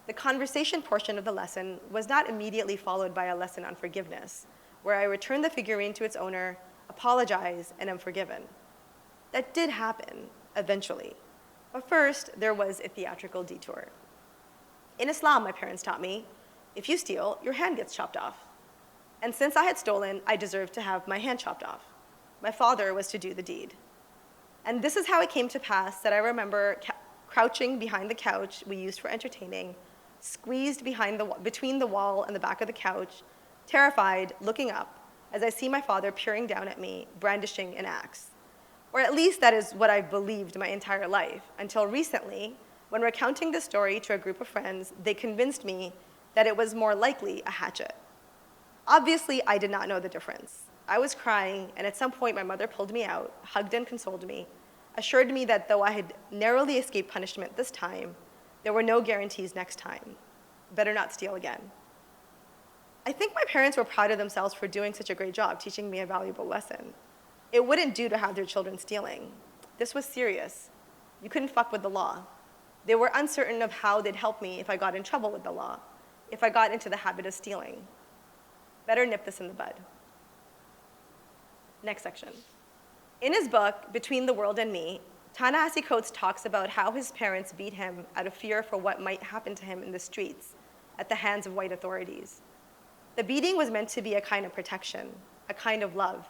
the conversation portion of the lesson was not immediately followed by a lesson on forgiveness, where I returned the figurine to its owner, apologized, and am forgiven. That did happen, eventually. But first, there was a theatrical detour. In Islam, my parents taught me, if you steal, your hand gets chopped off. And since I had stolen, I deserved to have my hand chopped off. My father was to do the deed. And this is how it came to pass that I remember crouching behind the couch we used for entertaining, squeezed between the wall and the back of the couch, terrified, looking up, as I see my father peering down at me, brandishing an axe. Or at least that is what I've believed my entire life, until recently, when recounting this story to a group of friends, they convinced me that it was more likely a hatchet. Obviously, I did not know the difference. I was crying, and at some point my mother pulled me out, hugged and consoled me, assured me that though I had narrowly escaped punishment this time, there were no guarantees next time. Better not steal again. I think my parents were proud of themselves for doing such a great job teaching me a valuable lesson. It wouldn't do to have their children stealing. This was serious. You couldn't fuck with the law. They were uncertain of how they'd help me if I got in trouble with the law, if I got into the habit of stealing. Better nip this in the bud. Next section. In his book, Between the World and Me, Ta-Nehisi Coates talks about how his parents beat him out of fear for what might happen to him in the streets at the hands of white authorities. The beating was meant to be a kind of protection, a kind of love.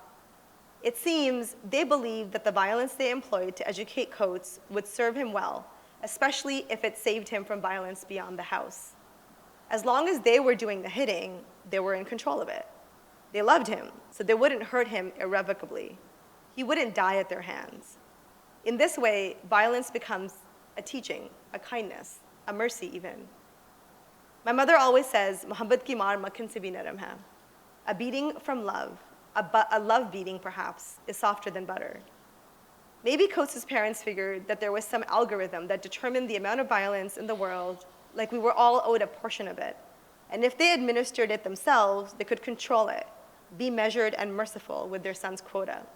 It seems they believed that the violence they employed to educate Coates would serve him well, especially if it saved him from violence beyond the house. As long as they were doing the hitting, they were in control of it. They loved him, so they wouldn't hurt him irrevocably. he wouldn't die at their hands. In this way, violence becomes a teaching, a kindness, a mercy even. My mother always says, "Mohabbat ki maar makhan se bhi naram hai." A beating from love, a love beating perhaps, is softer than butter. Maybe Coates' parents figured that there was some algorithm that determined the amount of violence in the world, like we were all owed a portion of it. And if they administered it themselves, they could control it, be measured and merciful with their son's quota.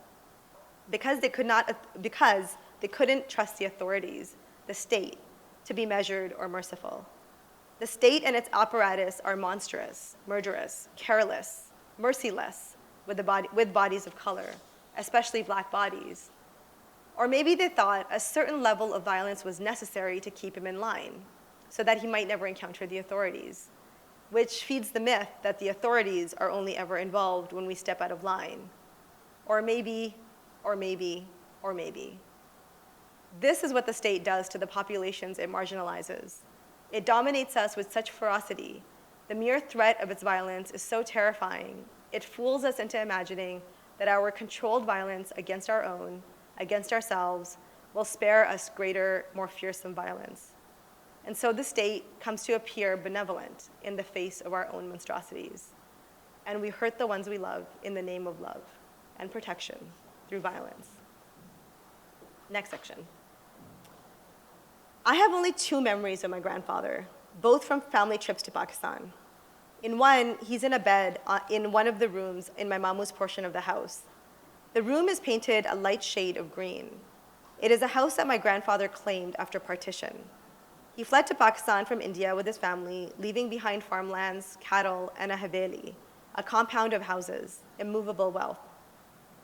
Because they couldn't trust the authorities, the state, to be measured or merciful. The state and its apparatus are monstrous, murderous, careless, merciless with bodies of color, especially black bodies. Or maybe they thought a certain level of violence was necessary to keep him in line, so that he might never encounter the authorities, which feeds the myth that the authorities are only ever involved when we step out of line. Or maybe. This is what the state does to the populations it marginalizes. It dominates us with such ferocity. The mere threat of its violence is so terrifying, it fools us into imagining that our controlled violence against our own, against ourselves, will spare us greater, more fearsome violence. And so the state comes to appear benevolent in the face of our own monstrosities. And we hurt the ones we love in the name of love and protection through violence. Next section. I have only 2 memories of my grandfather, both from family trips to Pakistan. In one, he's in a bed in one of the rooms in my mamu's portion of the house. The room is painted a light shade of green. It is a house that my grandfather claimed after partition. He fled to Pakistan from India with his family, leaving behind farmlands, cattle, and a haveli, a compound of houses, immovable wealth.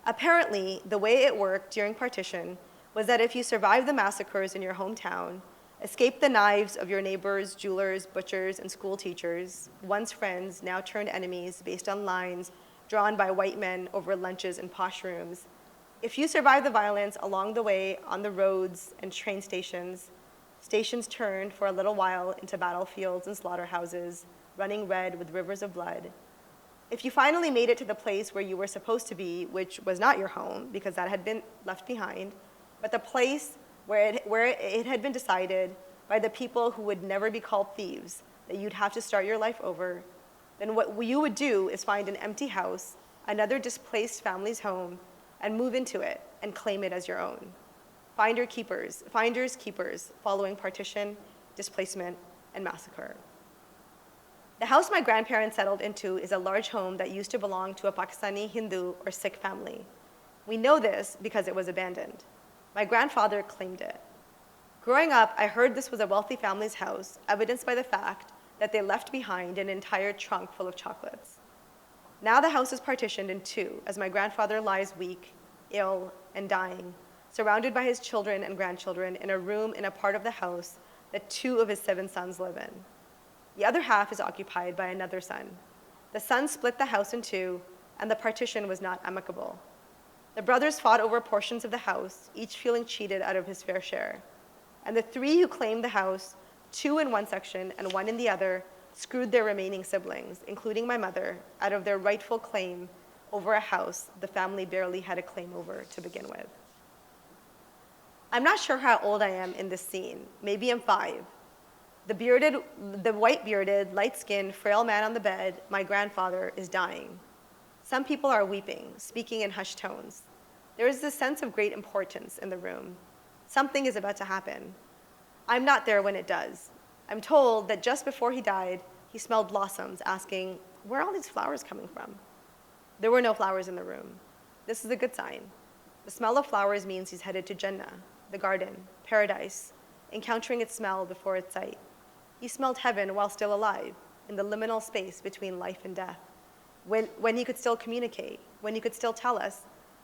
Apparently, the way it worked during partition was that if you survived the massacres in your hometown, escaped the knives of your neighbors, jewelers, butchers, and school teachers, once friends, now turned enemies based on lines drawn by white men over lunches in posh rooms, if you survived the violence along the way on the roads and train stations, stations turned for a little while into battlefields and slaughterhouses, running red with rivers of blood. If you finally made it to the place where you were supposed to be, which was not your home because that had been left behind, but the place where it had been decided by the people who would never be called thieves that you'd have to start your life over, then what you would do is find an empty house, another displaced family's home, and move into it and claim it as your own. Finders keepers, following partition, displacement, and massacre. The house my grandparents settled into is a large home that used to belong to a Pakistani Hindu or Sikh family. We know this because it was abandoned. My grandfather claimed it. Growing up, I heard this was a wealthy family's house, evidenced by the fact that they left behind an entire trunk full of chocolates. Now the house is partitioned in 2, as my grandfather lies weak, ill, and dying, surrounded by his children and grandchildren in a room in a part of the house that 2 of his 7 sons live in. The other half is occupied by another son. The son split the house in 2, and the partition was not amicable. The brothers fought over portions of the house, each feeling cheated out of his fair share. And the 3 who claimed the house, 2 in one section and 1 in the other, screwed their remaining siblings, including my mother, out of their rightful claim over a house the family barely had a claim over to begin with. I'm not sure how old I am in this scene. Maybe I'm 5. The white-bearded, light-skinned, frail man on the bed, my grandfather, is dying. Some people are weeping, speaking in hushed tones. There is this sense of great importance in the room. Something is about to happen. I'm not there when it does. I'm told that just before he died, he smelled blossoms, asking, "Where are all these flowers coming from?" There were no flowers in the room. This is a good sign. The smell of flowers means he's headed to Jannah, the garden, paradise, encountering its smell before its sight. He smelled heaven while still alive, in the liminal space between life and death, when he could still communicate, when he could still tell us,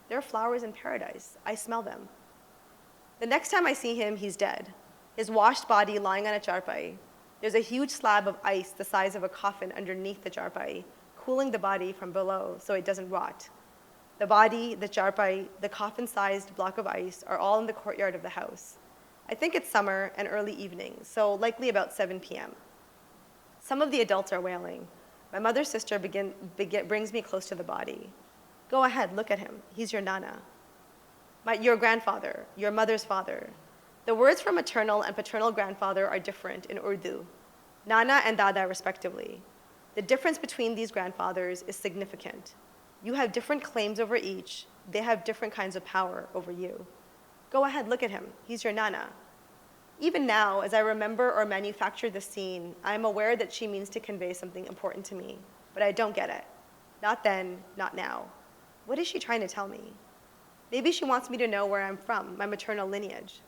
"There are flowers in paradise, I smell them." The next time I see him, he's dead, his washed body lying on a charpai. There's a huge slab of ice the size of a coffin underneath the charpai, cooling the body from below so it doesn't rot. The body, the charpai, the coffin-sized block of ice are all in the courtyard of the house. I think it's summer and early evening, so likely about 7 p.m. Some of the adults are wailing. My mother's sister brings me close to the body. "Go ahead, look at him. He's your Nana." Your grandfather, your mother's father. The words for maternal and paternal grandfather are different in Urdu, Nana and Dada respectively. The difference between these grandfathers is significant. You have different claims over each. They have different kinds of power over you. Go ahead, look at him. He's your Nana. Even now, as I remember or manufacture the scene, I am aware that she means to convey something important to me, but I don't get it. Not then, not now. What is she trying to tell me? Maybe she wants me to know where I'm from, my maternal lineage.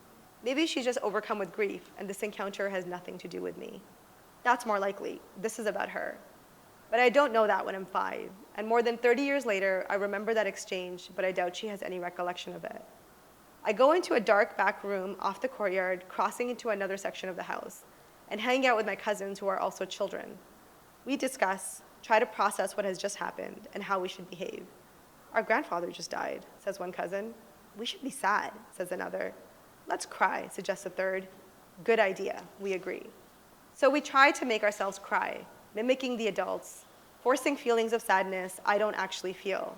Maybe she's just overcome with grief, and this encounter has nothing to do with me. That's more likely. This is about her. But I don't know that when I'm 5, and more than 30 years later, I remember that exchange, but I doubt she has any recollection of it. I go into a dark back room off the courtyard, crossing into another section of the house, and hang out with my cousins who are also children. We discuss, try to process what has just happened, and how we should behave. Our grandfather just died, says one cousin. We should be sad, says another. Let's cry, suggests a third. Good idea, we agree. So we try to make ourselves cry, mimicking the adults, forcing feelings of sadness I don't actually feel.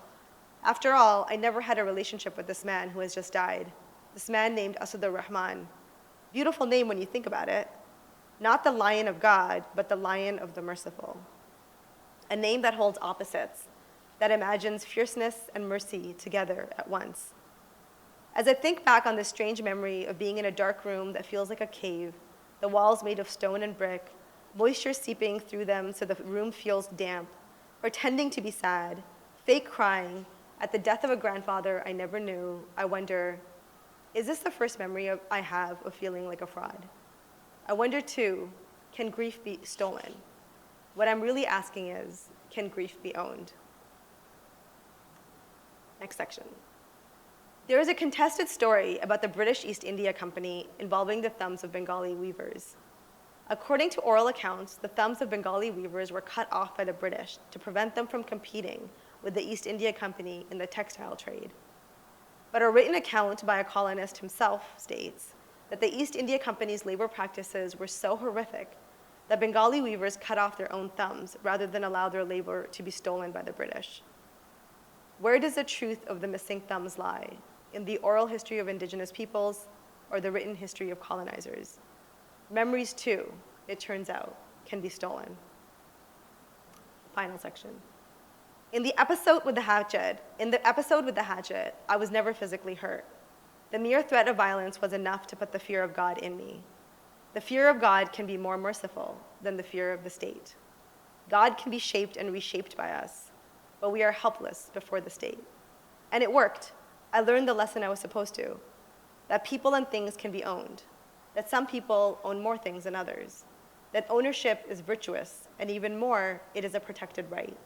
After all, I never had a relationship with this man who has just died, this man named Asadur Rahman. Beautiful name when you think about it. Not the Lion of God, but the Lion of the Merciful. A name that holds opposites, that imagines fierceness and mercy together at once. As I think back on this strange memory of being in a dark room that feels like a cave, the walls made of stone and brick, moisture seeping through them so the room feels damp, pretending to be sad, fake crying, at the death of a grandfather I never knew, I wonder, is this the first memory I have of feeling like a fraud? I wonder too, can grief be stolen? What I'm really asking is, can grief be owned? Next section. There is a contested story about the British East India Company involving the thumbs of Bengali weavers. According to oral accounts, the thumbs of Bengali weavers were cut off by the British to prevent them from competing with the East India Company in the textile trade. But a written account by a colonist himself states that the East India Company's labor practices were so horrific that Bengali weavers cut off their own thumbs rather than allow their labor to be stolen by the British. Where does the truth of the missing thumbs lie? In the oral history of indigenous peoples or the written history of colonizers? Memories too, it turns out, can be stolen. Final section. In the episode with the hatchet, I was never physically hurt. The mere threat of violence was enough to put the fear of God in me. The fear of God can be more merciful than the fear of the state. God can be shaped and reshaped by us, but we are helpless before the state. And it worked. I learned the lesson I was supposed to, that people and things can be owned, that some people own more things than others, that ownership is virtuous, and even more, it is a protected right.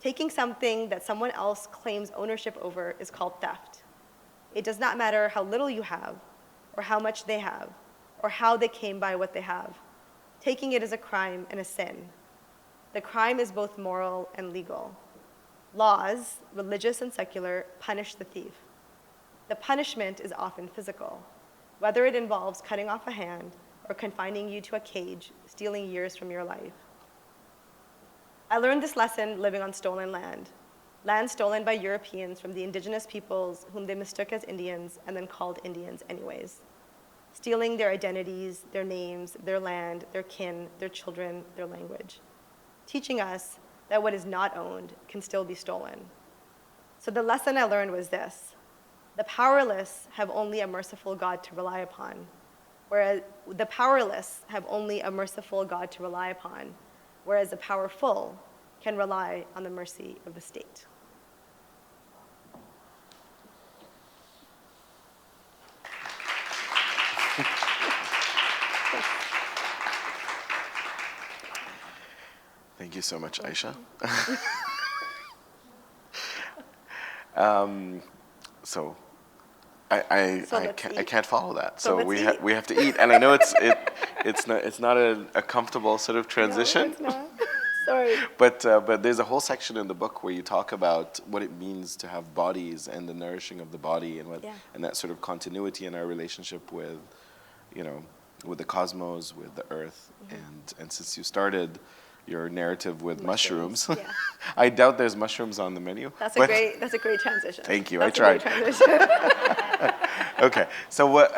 Taking something that someone else claims ownership over is called theft. It does not matter how little you have, or how much they have, or how they came by what they have. Taking it is a crime and a sin. The crime is both moral and legal. Laws, religious and secular, punish the thief. The punishment is often physical, whether it involves cutting off a hand or confining you to a cage, stealing years from your life. I learned this lesson living on stolen land stolen by Europeans from the indigenous peoples whom they mistook as Indians and then called Indians anyways, stealing their identities, their names, their land, their kin, their children, their language, teaching us that what is not owned can still be stolen. So the lesson I learned was this: the powerless have only a merciful God to rely upon, whereas the powerful can rely on the mercy of the state. Thank you so much, Ayesha. So I can't follow that. So we have to eat, and I know it's not a comfortable sort of transition. No, it's not. Sorry. But there's a whole section in the book where you talk about what it means to have bodies and the nourishing of the body and that sort of continuity in our relationship with the cosmos, with the earth, and since you started your narrative with mushrooms. Yeah. I doubt there's mushrooms on the menu. That's a great transition. Thank you. That's I tried. A great transition. Okay. So what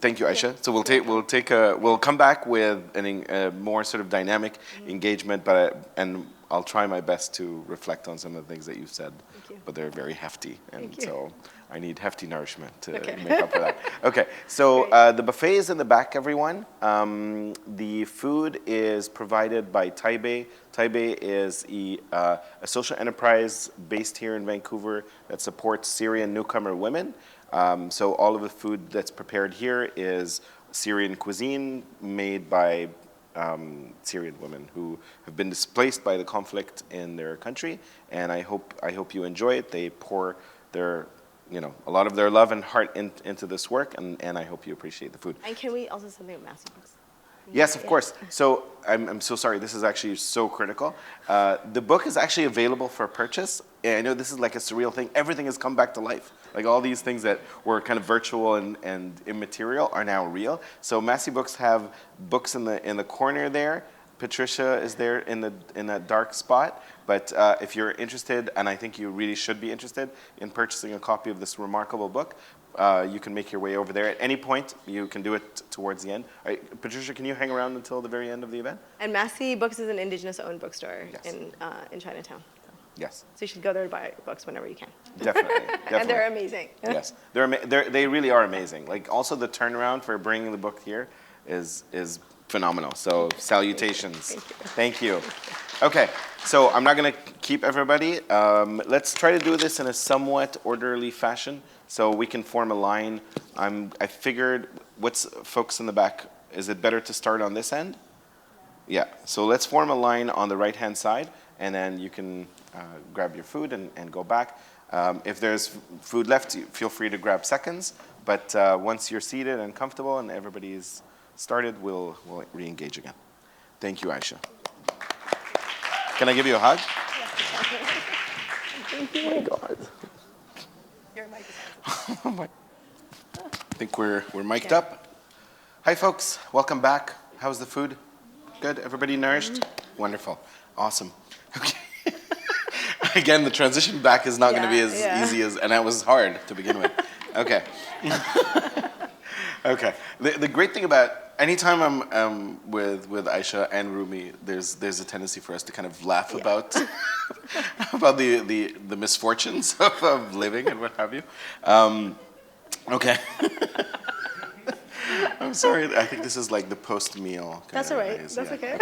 Thank you, Ayesha. So we'll come back with a more sort of dynamic engagement, and I'll try my best to reflect on some of the things that you've said. Thank you. But they're very hefty, and so I need hefty nourishment to Okay. make up for that. Okay, so the buffet is in the back, everyone. The food is provided by Taipei. Taipei is a social enterprise based here in Vancouver that supports Syrian newcomer women. So all of the food that's prepared here is Syrian cuisine made by Syrian women who have been displaced by the conflict in their country, and I hope you enjoy it. They pour a lot of their love and heart into this work, and I hope you appreciate the food. And can we also something with Massey books? Yes, of course. So I'm so sorry. This is actually so critical. The book is actually available for purchase. And I know this is like a surreal thing. Everything has come back to life. Like all these things that were kind of virtual and immaterial are now real. So Massey Books have books in the corner there. Patricia is there in that dark spot. But if you're interested, and I think you really should be interested in purchasing a copy of this remarkable book, you can make your way over there. At any point, you can do it towards the end. Patricia, can you hang around until the very end of the event? And Massey Books is an Indigenous-owned bookstore Yes. in Chinatown. Yes. So you should go there to buy books whenever you can. Definitely. And they're amazing. Yes, they really are amazing. Like also the turnaround for bringing the book here is phenomenal. So salutations. Thank you. Okay, so I'm not going to keep everybody. Let's try to do this in a somewhat orderly fashion so we can form a line. I figured, what's folks in the back? Is it better to start on this end? Yeah. So let's form a line on the right-hand side, and then you can grab your food and go back. If there's food left, feel free to grab seconds. But once you're seated and comfortable and everybody's started, we'll re-engage again. Thank you, Ayesha. Can I give you a hug? Thank you. Oh my God. Your mic is Oh my. I think we're mic'd up. Hi, folks. Welcome back. How's the food? Good? Everybody nourished? Wonderful. Awesome. Okay. Again, the transition back is not going to be as easy as, and that was hard to begin with. Okay. Okay. The great thing about anytime I'm with Ayesha and Rumi, there's a tendency for us to kind of laugh about the misfortunes of living and what have you. Okay. I'm sorry. I think this is like the post-meal. That's all right. That's okay.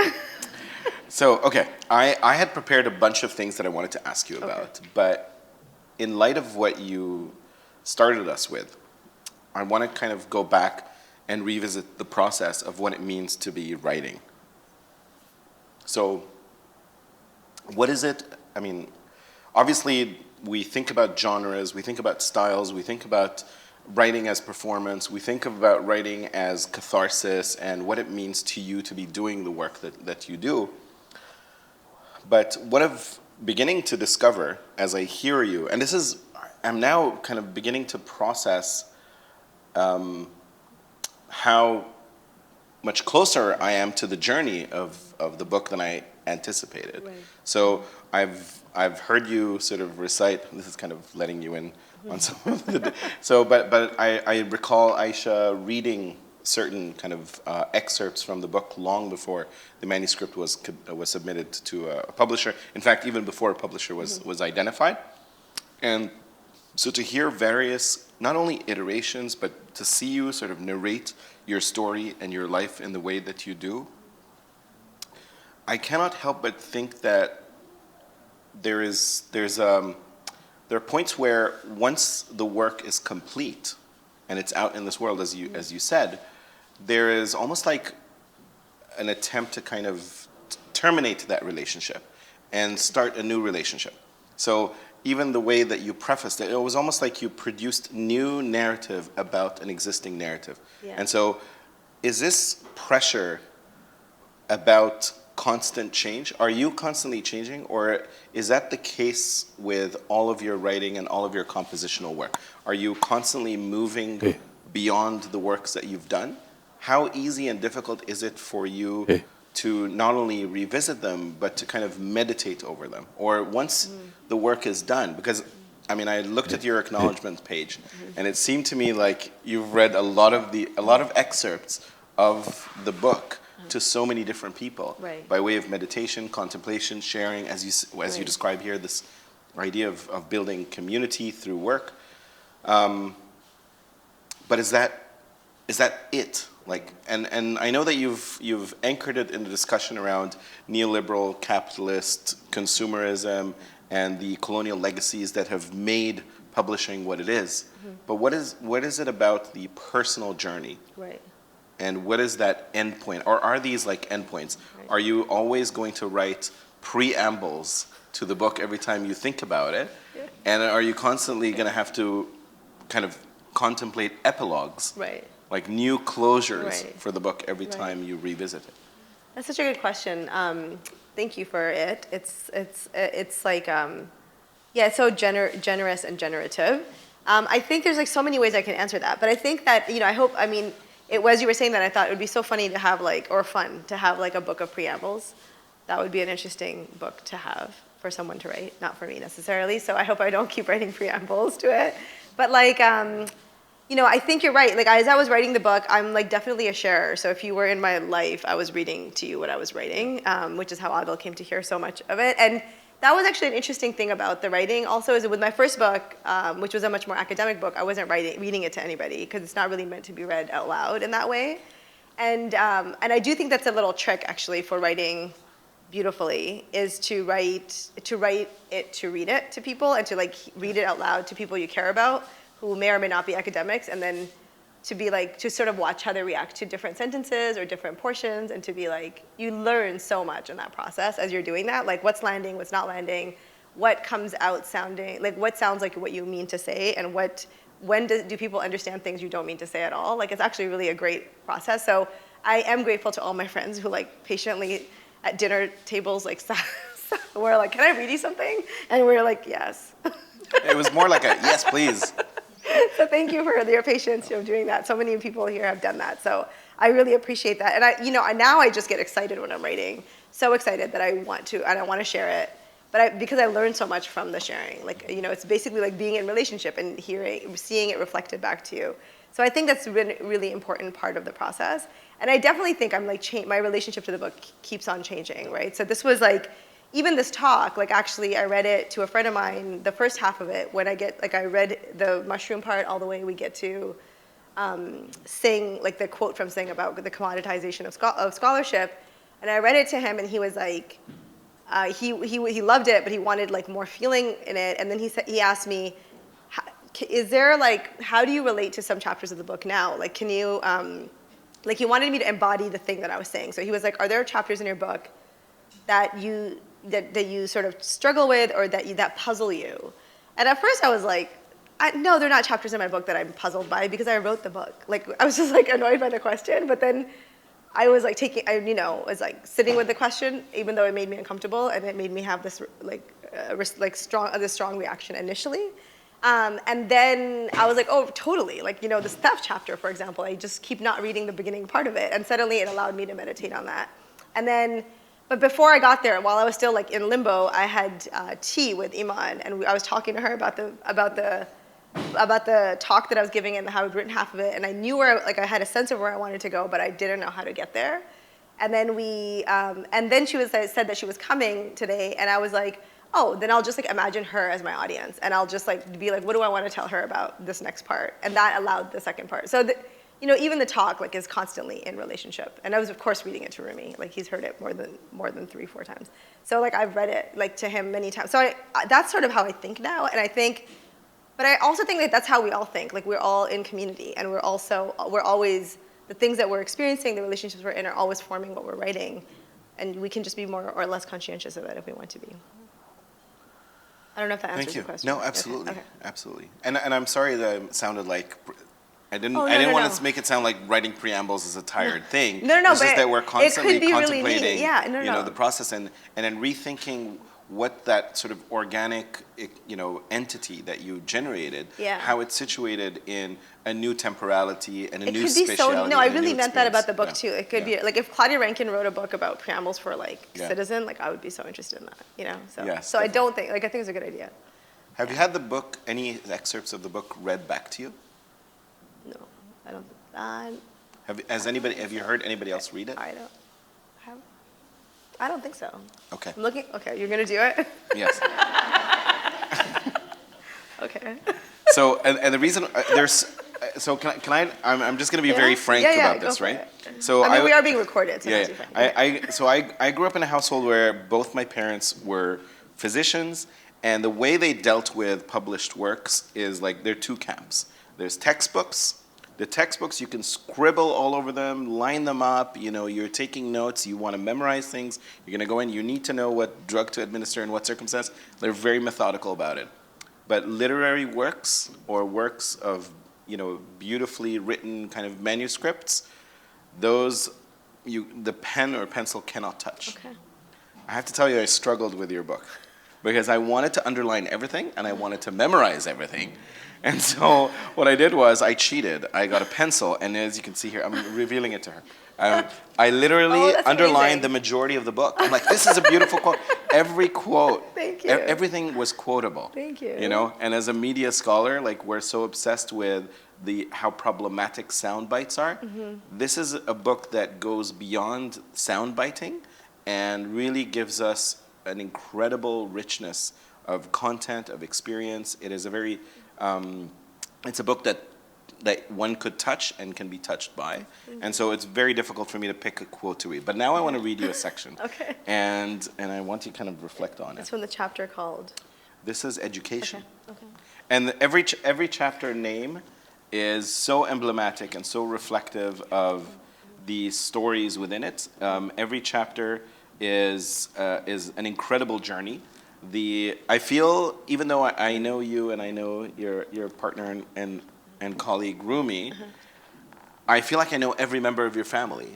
So, okay, I had prepared a bunch of things that I wanted to ask you about, but in light of what you started us with, I want to kind of go back and revisit the process of what it means to be writing. So, what is it? I mean, obviously, we think about genres, we think about styles, we think about writing as performance, we think about writing as catharsis and what it means to you to be doing the work that you do. But what I'm beginning to discover as I hear you, and I'm now kind of beginning to process how much closer I am to the journey of the book than I anticipated. Right. So I've heard you sort of recite, this is kind of letting you in on some of the, but I recall Ayesha reading certain kind of excerpts from the book long before the manuscript was submitted to a publisher. In fact, even before a publisher was identified. And so to hear various, not only iterations, but to see you sort of narrate your story and your life in the way that you do, I cannot help but think that there are points where once the work is complete and it's out in this world, as you said, there is almost like an attempt to kind of terminate that relationship and start a new relationship. So even the way that you prefaced it, it was almost like you produced new narrative about an existing narrative. Yeah. And so is this pressure about constant change? Are you constantly changing, or is that the case with all of your writing and all of your compositional work? Are you constantly moving beyond the works that you've done? How easy and difficult is it for you to not only revisit them, but to kind of meditate over them, or once the work is done. Because, I mean, I looked at your acknowledgement page, and it seemed to me like you've read a lot of excerpts of the book to so many different people, Right. by way of meditation, contemplation, sharing, as you describe here, this idea of building community through work. But is that it? Like, and I know that you've anchored it in the discussion around neoliberal, capitalist, consumerism, and the colonial legacies that have made publishing what it is. But what is it about the personal journey? Right. And what is that endpoint? Or are these like endpoints? Right. Are you always going to write preambles to the book every time you think about it? Yeah. And are you constantly going to have to kind of contemplate epilogues? Right. Like new closures Right. for the book every Right. time you revisit it? That's such a good question. Thank you for it. It's like, it's so generous and generative. I think there's like so many ways I can answer that, but I think that, it was, you were saying that, I thought it would be so funny to have fun to have like a book of preambles. That would be an interesting book to have for someone to write, not for me necessarily. So I hope I don't keep writing preambles to it. But I think you're right. Like, as I was writing the book, I'm like definitely a sharer. So if you were in my life, I was reading to you what I was writing, which is how Adil came to hear so much of it. And that was actually an interesting thing about the writing. Also, is with my first book, which was a much more academic book, I wasn't reading it to anybody because it's not really meant to be read out loud in that way. And I do think that's a little trick actually for writing beautifully, is to write it to read it to people, and to like read it out loud to people you care about who may or may not be academics, and then to sort of watch how they react to different sentences or different portions, and to be like, you learn so much in that process as you're doing that, like what's landing, what's not landing, what comes out sounding, like what sounds like what you mean to say, and when do people understand things you don't mean to say at all. Like, it's actually really a great process. So I am grateful to all my friends who like patiently at dinner tables like were like, can I read you something? And we're like, yes. It was more like a yes, please. So thank you for your patience of doing that. So many people here have done that. So I really appreciate that. And now I just get excited when I'm writing. So excited that I want to share it. But because I learned so much from the sharing. Like, it's basically like being in a relationship and seeing it reflected back to you. So I think that's been a really important part of the process. And I definitely think I'm like, my relationship to the book keeps on changing, right? So this was like, even this talk, like actually I read it to a friend of mine, the first half of it, when I read the mushroom part all the way we get to Singh, like the quote from Singh about the commoditization of scholarship. And I read it to him and he was like, he loved it, but he wanted like more feeling in it. And then he asked me, is there like, how do you relate to some chapters of the book now? Like, can you, like he wanted me to embody the thing that I was saying. So he was like, are there chapters in your book that you sort of struggle with, or that puzzle you? And at first I was like, no, they're not chapters in my book that I'm puzzled by, because I wrote the book. Like, I was just like annoyed by the question, but then I was like was like sitting with the question, even though it made me uncomfortable, and it made me have this strong reaction initially. And then I was like, oh, totally. Like, this theft chapter, for example, I just keep not reading the beginning part of it, and suddenly it allowed me to meditate on that. And then, but before I got there, while I was still like in limbo, I had tea with Iman, and I was talking to her about the talk that I was giving and how I'd written half of it, and I knew I had a sense of where I wanted to go, but I didn't know how to get there. And then then she said that she was coming today, and I was like, oh, then I'll just like imagine her as my audience, and I'll just like be like, what do I want to tell her about this next part? And that allowed the second part. So even the talk like is constantly in relationship. And I was of course reading it to Rumi. Like, he's heard it more than 3-4 times. So like I've read it like to him many times. So that's sort of how I think now. And but I also think that that's how we all think. Like, we're all in community, and we're always, the things that we're experiencing, the relationships we're in, are always forming what we're writing. And we can just be more or less conscientious of it if we want to be. I don't know if that answers your question. No, absolutely, okay. Absolutely. And I'm sorry that it sounded like I didn't want to make it sound like writing preambles is a tired thing. No, it's just that we're constantly it could be contemplating, really neat. Yeah, the process, and then rethinking what that sort of organic, entity that you generated, Yeah. how it's situated in a new temporality and a It new could be so. spatiality. No, I and a really new meant that about the book experience. too. It could Yeah. be like if Claudia Rankine wrote a book about preambles for like Yeah. Citizen, like I would be so interested in that. So Yes, so I definitely. don't think I think it's a good idea. Have you had the book, any excerpts of the book read back to you? No, I don't. Have you heard anybody else read it? I don't have. I don't think so. Okay. I'm looking. Okay, you're gonna do it. Yes. Okay. So, and the reason so can I? I'm just going to be very frank about go this, for right? it. So I mean, we are being recorded, so Yeah, that's fine. So I grew up in a household where both my parents were physicians, and the way they dealt with published works is like there are two camps. There's textbooks. The textbooks, you can scribble all over them, line them up. You're taking notes. You want to memorize things. You're going to go in. You need to know what drug to administer in what circumstance. They're very methodical about it. But literary works or works of beautifully written kind of manuscripts, those the pen or pencil cannot touch. Okay. I have to tell you, I struggled with your book because I wanted to underline everything and I wanted to memorize everything. And so what I did was I cheated. I got a pencil, and as you can see here, I'm revealing it to her. I literally that's underlined amazing. the majority of the book. I'm like, this is a beautiful quote. Every quote, Thank you. everything was quotable. Thank you. And as a media scholar, like we're so obsessed with how problematic sound bites are. Mm-hmm. This is a book that goes beyond sound biting and really gives us an incredible richness of content, of experience. It is a very, it's a book that one could touch and can be touched by. Mm-hmm. And so it's very difficult for me to pick a quote to read. But now I want to read you a section. Okay. And I want you to kind of reflect on It's it. from the chapter called. This is education. Okay. And every chapter name is so emblematic and so reflective of the stories within it. Every chapter is an incredible journey. I feel, even though I know you and I know your partner and colleague Rumi, I feel like I know every member of your family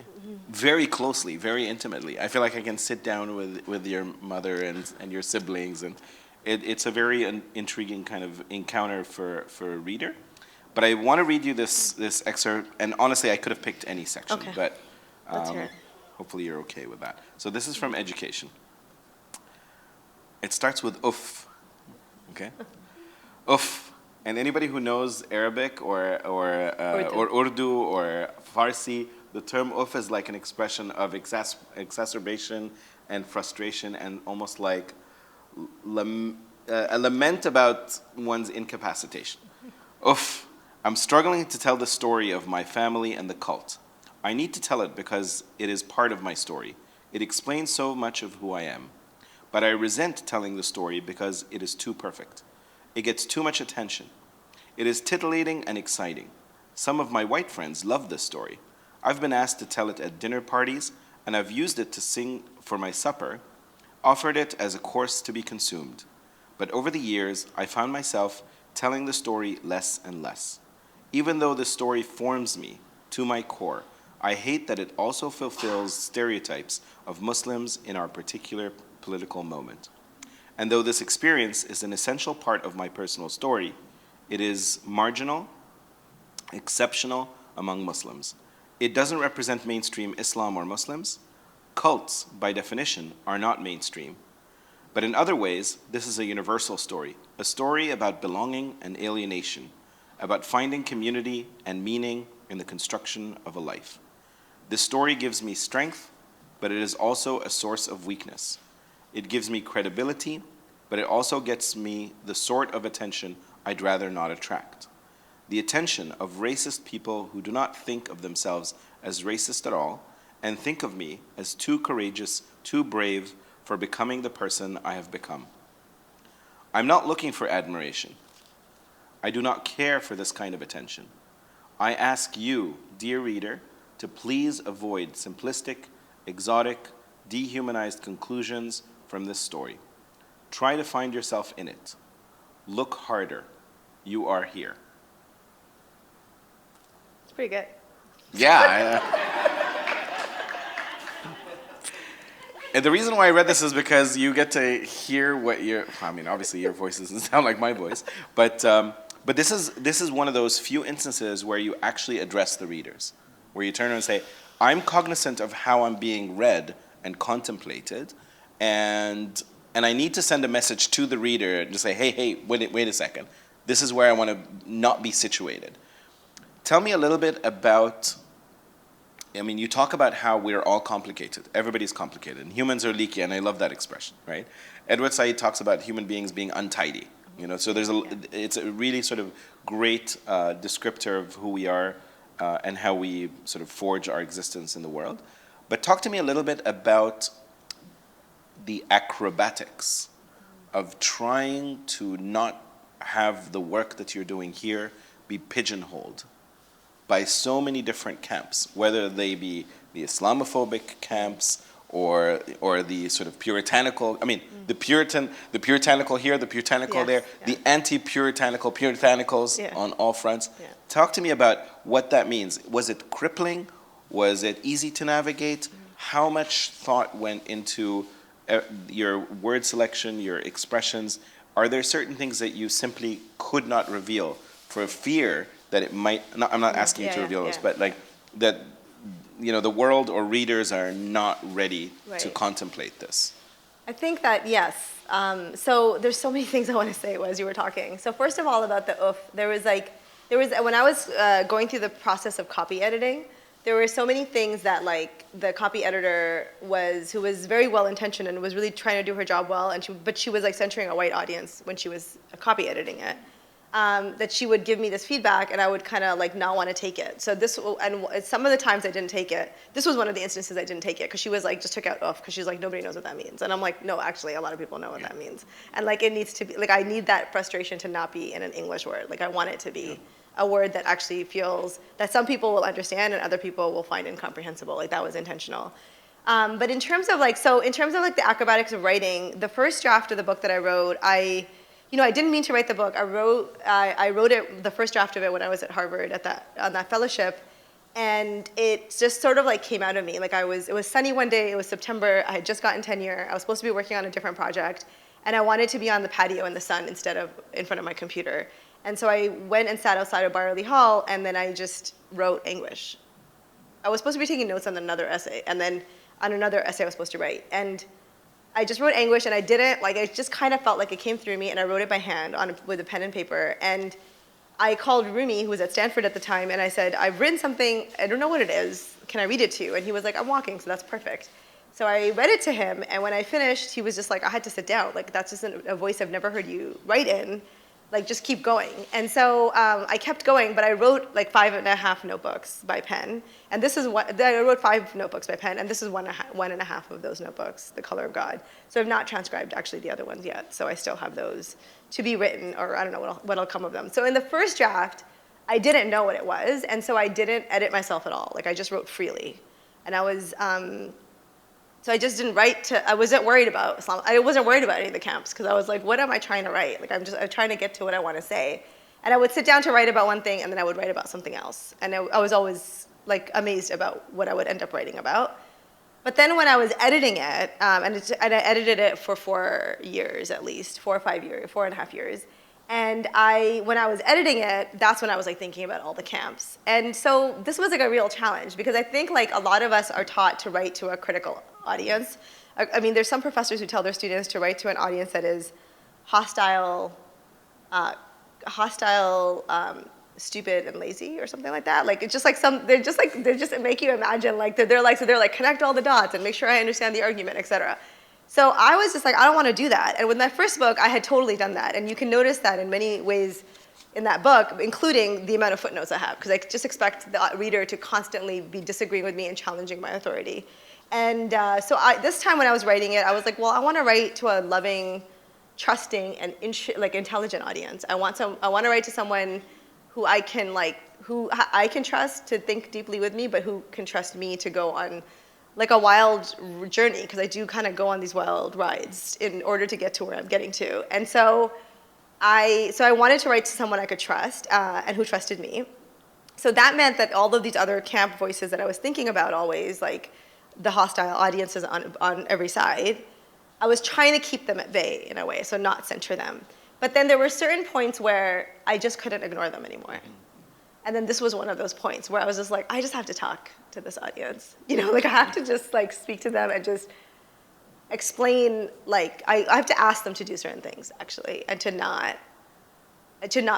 very closely, very intimately. I feel like I can sit down with your mother and your siblings, and it's a very intriguing kind of encounter for a reader. But I want to read you this excerpt, and honestly, I could have picked any section, Okay. but Let's hear it. hopefully you're okay with that. So this is from Education. It starts with uff, okay? Uff. And anybody who knows Arabic or Urdu or Farsi, the term uff is like an expression of exacerbation and frustration and almost like a lament about one's incapacitation. Uff. I'm struggling to tell the story of my family and the cult. I need to tell it because it is part of my story. It explains so much of who I am. But I resent telling the story because it is too perfect. It gets too much attention. It is titillating and exciting. Some of my white friends love this story. I've been asked to tell it at dinner parties, and I've used it to sing for my supper, offered it as a course to be consumed. But over the years, I found myself telling the story less and less. Even though the story forms me to my core, I hate that it also fulfills stereotypes of Muslims in our particular political moment. And though this experience is an essential part of my personal story, it is marginal, exceptional among Muslims. It doesn't represent mainstream Islam or Muslims. Cults, by definition, are not mainstream. But in other ways, this is a universal story, a story about belonging and alienation, about finding community and meaning in the construction of a life. This story gives me strength, but it is also a source of weakness. It gives me credibility, but it also gets me the sort of attention I'd rather not attract. The attention of racist people who do not think of themselves as racist at all, and think of me as too courageous, too brave for becoming the person I have become. I'm not looking for admiration. I do not care for this kind of attention. I ask you, dear reader, to please avoid simplistic, exotic, dehumanized conclusions from this story. Try to find yourself in it. Look harder. You are here. It's pretty good. Yeah. And the reason why I read this is because you get to hear what obviously your voice doesn't sound like my voice, but this is one of those few instances where you actually address the readers, where you turn around and say, I'm cognizant of how I'm being read and contemplated, and I need to send a message to the reader and just say, hey, wait a second. This is where I want to not be situated. Tell me a little bit about, you talk about how we're all complicated. Everybody's complicated. And humans are leaky, and I love that expression, right? Edward Said talks about human beings being untidy. So it's a really sort of great descriptor of who we are and how we sort of forge our existence in the world. But talk to me a little bit about the acrobatics of trying to not have the work that you're doing here be pigeonholed by so many different camps, whether they be the Islamophobic camps or the sort of puritanical, the puritanical here, the puritanical there, the anti-puritanical puritanicals on all fronts. Yeah. Talk to me about what that means. Was it crippling? Was it easy to navigate? How much thought went into your word selection, your expressions? Are there certain things that you simply could not reveal for fear that it might, I'm not asking you to reveal those, but like that, the world or readers are not ready to contemplate this? I think that, yes. So there's so many things I want to say as you were talking. So first of all, about the oof, when I was going through the process of copy editing, there were so many things that like the copy editor who was very well-intentioned and was really trying to do her job well, but she was like centering a white audience when she was copy editing it. That she would give me this feedback and I would kind of like not want to take it. So some of the times I didn't take it. This was one of the instances I didn't take it because she was like, just took out oof because she's like, nobody knows what that means. And I'm like, no, actually a lot of people know what that means. And like it needs to be, like I need that frustration to not be in an English word. Like I want it to be a word that actually feels, that some people will understand and other people will find incomprehensible. Like that was intentional. But in terms of like the acrobatics of writing, the first draft of the book that I wrote, I didn't mean to write the book. I wrote it, the first draft of it when I was at Harvard on that fellowship, and it just sort of like came out of me. Like it was sunny one day, it was September, I had just gotten tenure, I was supposed to be working on a different project, and I wanted to be on the patio in the sun instead of in front of my computer. And so I went and sat outside of Barley Hall, and then I just wrote English. I was supposed to be taking notes on another essay, and then on another essay I was supposed to write. And I just wrote English, and I just kind of felt like it came through me, and I wrote it by hand with a pen and paper. And I called Rumi, who was at Stanford at the time, and I said, I've written something, I don't know what it is, can I read it to you? And he was like, I'm walking, so that's perfect. So I read it to him, and when I finished, he was just like, I had to sit down. Like, that's just a voice I've never heard you write in. Like, just keep going. And so I kept going, but I wrote like 5.5 notebooks by pen. And this is I wrote 5 notebooks by pen, and this is one and a half of those notebooks, The Color of God. So I've not transcribed actually the other ones yet. So I still have those to be written, or I don't know what'll come of them. So in the first draft, I didn't know what it was, and so I didn't edit myself at all. Like I just wrote freely. And I was, so I just didn't I wasn't worried about Islam. I wasn't worried about any of the camps because I was like, what am I trying to write? Like I'm trying to get to what I want to say. And I would sit down to write about one thing and then I would write about something else. And I was always like amazed about what I would end up writing about. But then when I was editing it, and I edited it for 4 years at least, 4 or 5 years, 4.5 years. And when I was editing it, that's when I was like thinking about all the camps. And so this was like a real challenge because I think like a lot of us are taught to write to a critical audience. I mean, there's some professors who tell their students to write to an audience that is hostile, stupid and lazy or something like that. Like it's just like they just make you imagine like they're like connect all the dots and make sure I understand the argument, etc. So I was just like, I don't want to do that. And with my first book, I had totally done that. And you can notice that in many ways in that book, including the amount of footnotes I have, because I just expect the reader to constantly be disagreeing with me and challenging my authority. And so this time when I was writing it, I was like, well, I want to write to a loving, trusting, and intelligent audience. I want to write to someone who I can trust to think deeply with me, but who can trust me to go on like a wild journey, because I do kind of go on these wild rides in order to get to where I'm getting to. And so I wanted to write to someone I could trust and who trusted me. So that meant that all of these other camp voices that I was thinking about always, like the hostile audiences on every side, I was trying to keep them at bay in a way, so not center them. But then there were certain points where I just couldn't ignore them anymore. And then this was one of those points where I was just like, I just have to talk to this audience. You know, like I have to just like speak to them and just explain, like, I have to ask them to do certain things actually, and to not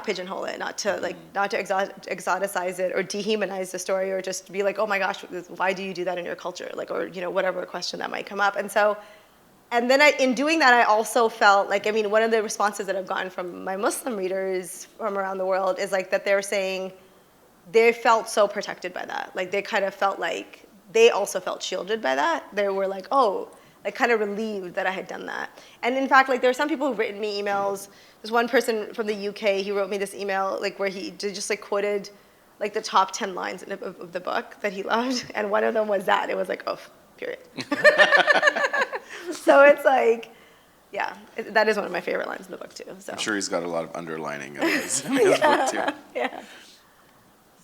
pigeonhole it, not to exoticize it or dehumanize the story, or just be like, oh my gosh, why do you do that in your culture? Like, or, you know, whatever question that might come up. And then in doing that, I also felt like, I mean, one of the responses that I've gotten from my Muslim readers from around the world is like that they're saying they felt so protected by that. Like they kind of felt like they also felt shielded by that. They were like, oh, like kind of relieved that I had done that. And in fact, like there are some people who've written me emails. There's one person from the UK, he wrote me this email like where he just like quoted like the top 10 lines of the book that he loved. And one of them was that. It was like, oh, period. So it's like, yeah, that is one of my favorite lines in the book too. So. I'm sure he's got a lot of underlining in his book too. Yeah.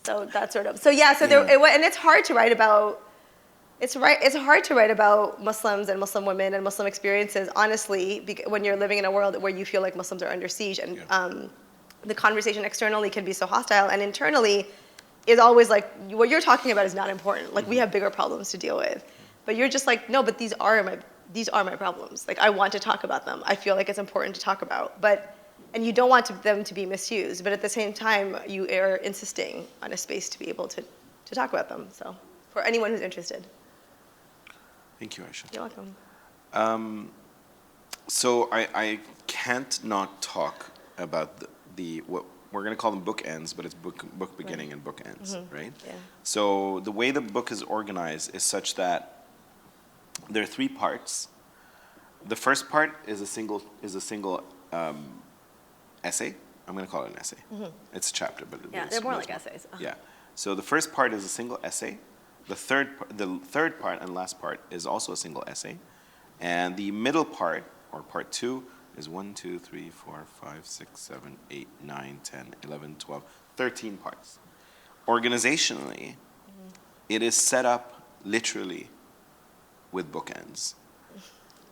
So that sort of, so yeah, so there, and it's hard to write about, it's hard to write about Muslims and Muslim women and Muslim experiences, honestly, when you're living in a world where you feel like Muslims are under siege, and the conversation externally can be so hostile, and internally is always like, what you're talking about is not important. Like, we have bigger problems to deal with. But you're just like, no, but these are my problems. Like, I want to talk about them. I feel like it's important to talk about. And you don't want them to be misused, but at the same time, you are insisting on a space to be able to talk about them. So, for anyone who's interested. Thank you, Ayesha. You're welcome. So I can't not talk about what we're going to call them bookends, but it's book beginning and book ends, right? Yeah. So the way the book is organized is such that there are 3 parts. The first part is a single essay. I'm going to call it an essay. It's a chapter, but they're more like essays. Yeah. So the first part is a single essay. The third part and last part is also a single essay. And the middle part, or part 2, is 1, 2, 3, 4, 5, 6, 7, 8, 9, 10, 11, 12, 13 parts. Organizationally, it is set up literally with bookends.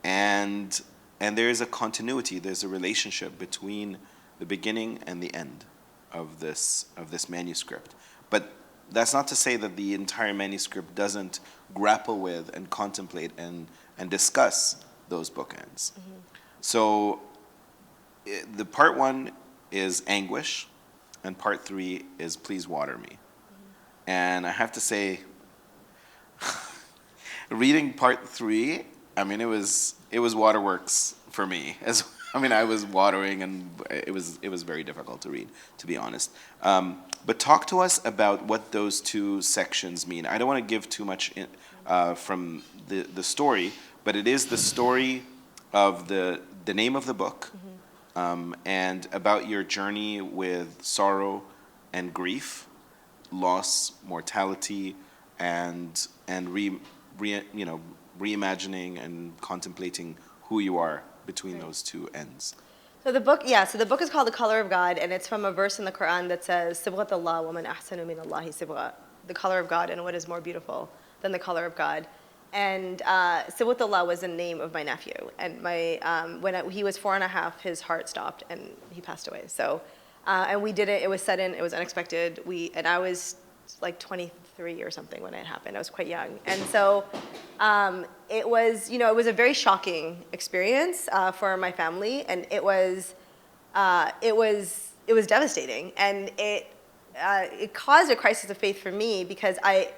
And there is a continuity, there's a relationship between the beginning and the end of this manuscript. But that's not to say that the entire manuscript doesn't grapple with and contemplate and discuss those bookends. So the part 1 is anguish, and part 3 is please water me. And I have to say, reading part 3, I mean, it was waterworks for me. I was watering, and it was very difficult to read, to be honest. But talk to us about what those 2 sections mean. I don't want to give too much from the story, but it is the story of the name of the book, and about your journey with sorrow and grief, loss, mortality, and reimagining and contemplating who you are between those 2 ends. So the book is called The Color of God, and it's from a verse in the Quran that says, Sibghat Allah wa man ahsanu min Allahi sibgha. The color of God, and what is more beautiful than the color of God. And Sibghat Allah was the name of my nephew. And when he was 4.5, his heart stopped and he passed away. So, and we did it, it was sudden, it was unexpected. And I was like 23 or something when it happened. I was quite young. And so it was a very shocking experience for my family, and it was devastating, and it caused a crisis of faith for me, because I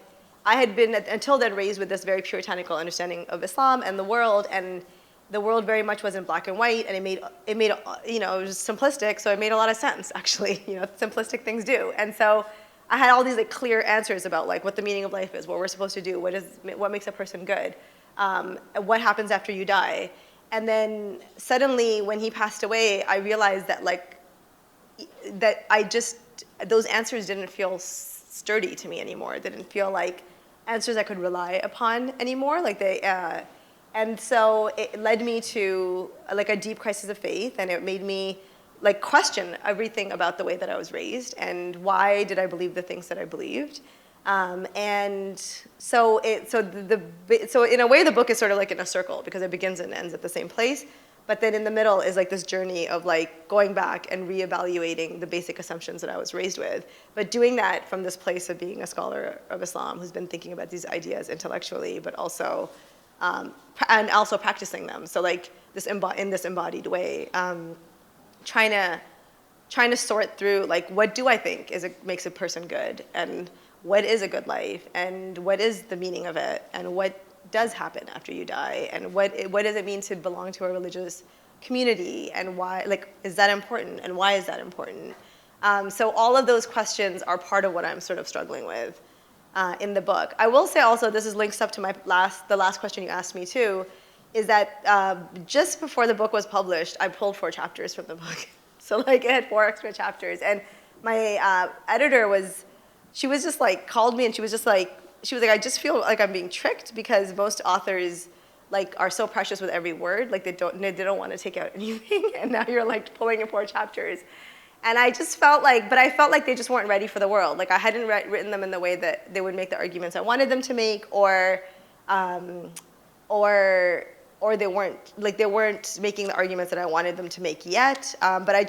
had been until then raised with this very puritanical understanding of Islam and the world, and the world very much was in black and white, and it made it was simplistic, so it made a lot of sense, actually. Simplistic things do. And so I had all these like clear answers about like what the meaning of life is, what we're supposed to do, what makes a person good, what happens after you die. And then suddenly when he passed away, I realized that those answers didn't feel sturdy to me anymore. It didn't feel like answers I could rely upon anymore. And so it led me to like a deep crisis of faith, and it made me like question everything about the way that I was raised, and why did I believe the things that I believed. And so in a way the book is sort of like in a circle because it begins and ends at the same place. But then in the middle is like this journey of like going back and reevaluating the basic assumptions that I was raised with, but doing that from this place of being a scholar of Islam who's been thinking about these ideas intellectually, but also, and also practicing them. So like in this embodied way, trying to sort through like what do I think makes a person good, and what is a good life, and what is the meaning of it, and what does happen after you die, and what does it mean to belong to a religious community, and why, like, is that important, and why is that important? So all of those questions are part of what I'm sort of struggling with in the book. I will say also, this is links up to the last question you asked me too, is that just before the book was published, I pulled 4 chapters from the book. So like it had 4 extra chapters, and my editor she was just like, called me and she was like, I just feel like I'm being tricked because most authors like are so precious with every word, like they don't want to take out anything, and now you're like pulling in 4 chapters. And I just felt like, but I felt like they just weren't ready for the world. Like I hadn't written them in the way that they would make the arguments I wanted them to make, or they weren't making the arguments that I wanted them to make yet. But I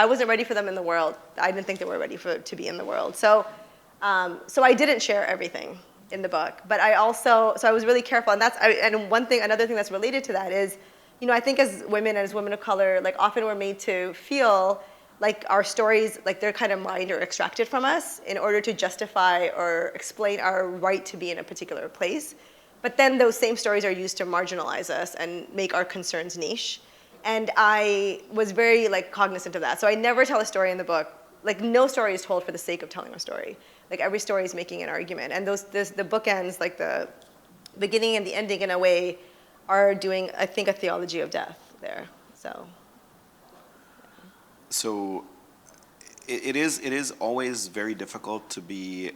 wasn't ready for them in the world. I didn't think they were ready to be in the world. So I didn't share everything in the book, but I was really careful, and another thing that's related to that is, I think as women of color, like often we're made to feel like our stories, like they're kind of mined or extracted from us in order to justify or explain our right to be in a particular place. But then those same stories are used to marginalize us and make our concerns niche. And I was very like cognizant of that. So I never tell a story in the book. Like no story is told for the sake of telling a story. Like every story is making an argument. And the bookends, like the beginning and the ending in a way, are doing, I think, a theology of death there. So it is always very difficult to be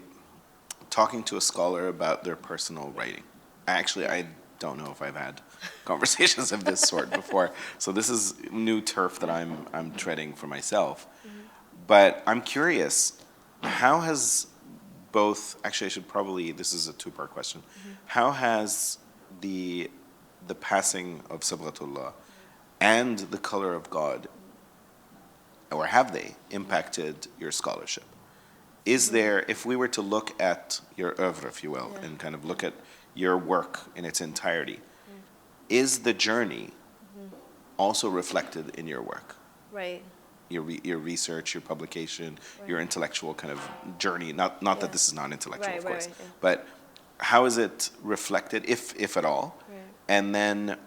talking to a scholar about their personal writing. Actually, I don't know if I've had conversations of this sort before. So this is new turf that I'm treading for myself. Mm-hmm. But I'm curious, how has this is a 2-part question. Mm-hmm. How has the passing of Sabghatullah and the color of God, or have they impacted your scholarship? Is there, if we were to look at your oeuvre, if you will, and kind of look at your work in its entirety, is the journey also reflected in your work? Right. Your research, your publication, your intellectual kind of journey. Not that this is non-intellectual, of course, but how is it reflected, if at all? Right. And then,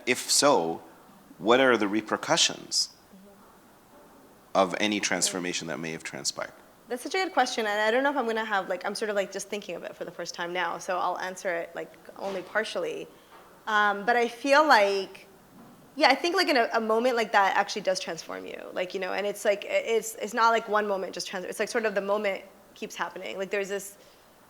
if so, what are the repercussions of any transformation that may have transpired? That's such a good question, and I don't know if I'm going to have, like, I'm sort of like just thinking of it for the first time now, so I'll answer it like only partially. But I feel like, I think like in a moment like that actually does transform you, like, and it's like, it's not like one moment just it's like sort of the moment keeps happening. Like there's this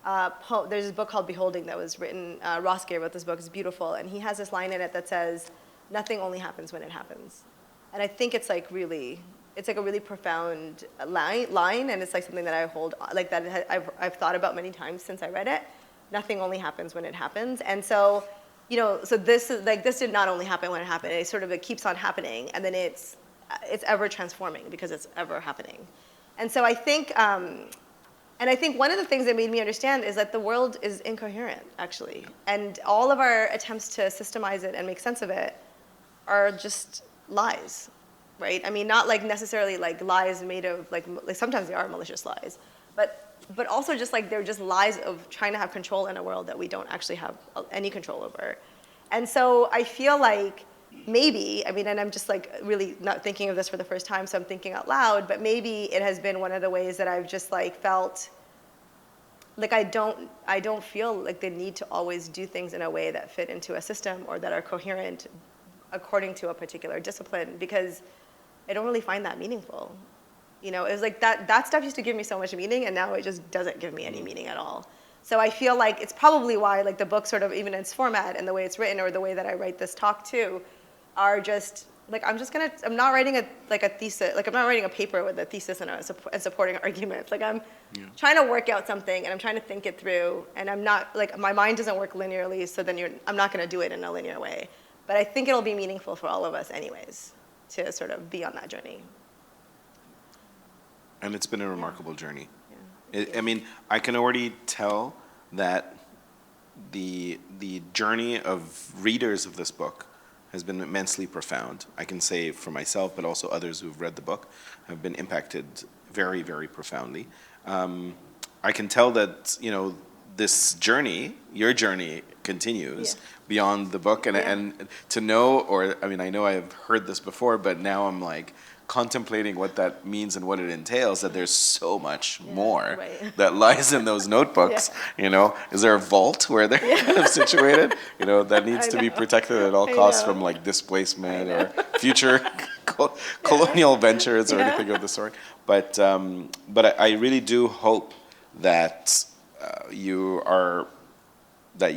book called Beholding that was written, Ross Gay wrote this book, it's beautiful, and he has this line in it that says, nothing only happens when it happens. And I think it's like a really profound line, and it's like something that I hold, like that I've thought about many times since I read it. Nothing only happens when it happens. And so, so this did not only happen when it happened, it keeps on happening, and then it's ever transforming because it's ever happening. And so I think, one of the things that made me understand is that the world is incoherent, actually. And all of our attempts to systemize it and make sense of it are just lies. Right? I mean, not like necessarily like lies made of like sometimes they are malicious lies, but also just like they're just lies of trying to have control in a world that we don't actually have any control over. And so I feel like maybe, and I'm just like really not thinking of this for the first time, so I'm thinking out loud, but maybe it has been one of the ways that I've just like felt like I don't feel like the need to always do things in a way that fit into a system or that are coherent according to a particular discipline, because I don't really find that meaningful. It was like that stuff used to give me so much meaning, and now it just doesn't give me any meaning at all. So I feel like it's probably why like the book sort of, even in its format and the way it's written or the way that I write this talk too, are just like I'm not writing a thesis, like I'm not writing a paper with a thesis and supporting arguments. Like I'm trying to work out something and I'm trying to think it through, and I'm not, like, my mind doesn't work linearly, so then I'm not going to do it in a linear way. But I think it'll be meaningful for all of us anyways to sort of be on that journey. And it's been a remarkable journey. Yeah. I mean, I can already tell that the journey of readers of this book has been immensely profound. I can say for myself, but also others who've read the book have been impacted very, very profoundly. I can tell that, you know, this journey, your journey, continues beyond the book, and to know, or I mean, I know I've heard this before, but now I'm like contemplating what that means and what it entails, that there's so much more that lies in those notebooks. You know, is there a vault where they're kind of situated, you know, that needs to be protected at all costs from like displacement or future colonial ventures or anything of the sort. But I really do hope that you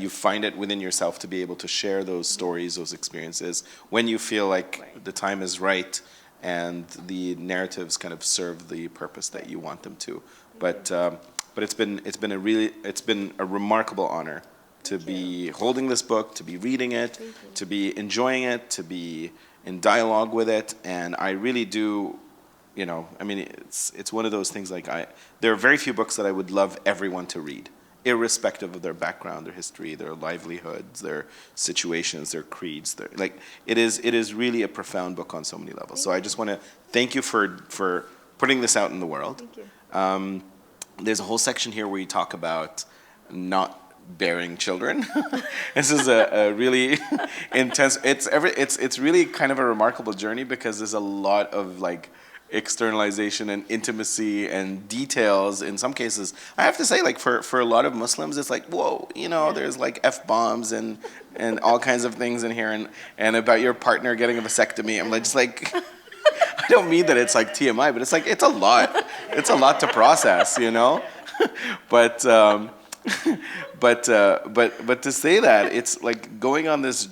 find it within yourself to be able to share those stories, those experiences, when you feel like the time is right and the narratives kind of serve the purpose that you want them to. But it's been a remarkable honor to be holding this book, to be reading it, to be enjoying it, to be in dialogue with it, and I really do. You know, I mean, it's one of those things like there are very few books that I would love everyone to read, irrespective of their background, their history, their livelihoods, their situations, their creeds. It is really a profound book on so many levels. So I just want to thank you for putting this out in the world. Thank you. There's a whole section here where you talk about not bearing children. This is a really intense. It's really kind of a remarkable journey because there's a lot of like externalization and intimacy and details in some cases. I have to say, like for a lot of Muslims, it's like, whoa, you know, there's like F-bombs and all kinds of things in here, and about your partner getting a vasectomy. I'm just like, I don't mean that it's like TMI, but it's like, it's a lot. It's a lot to process, you know? But to say that, it's like going on this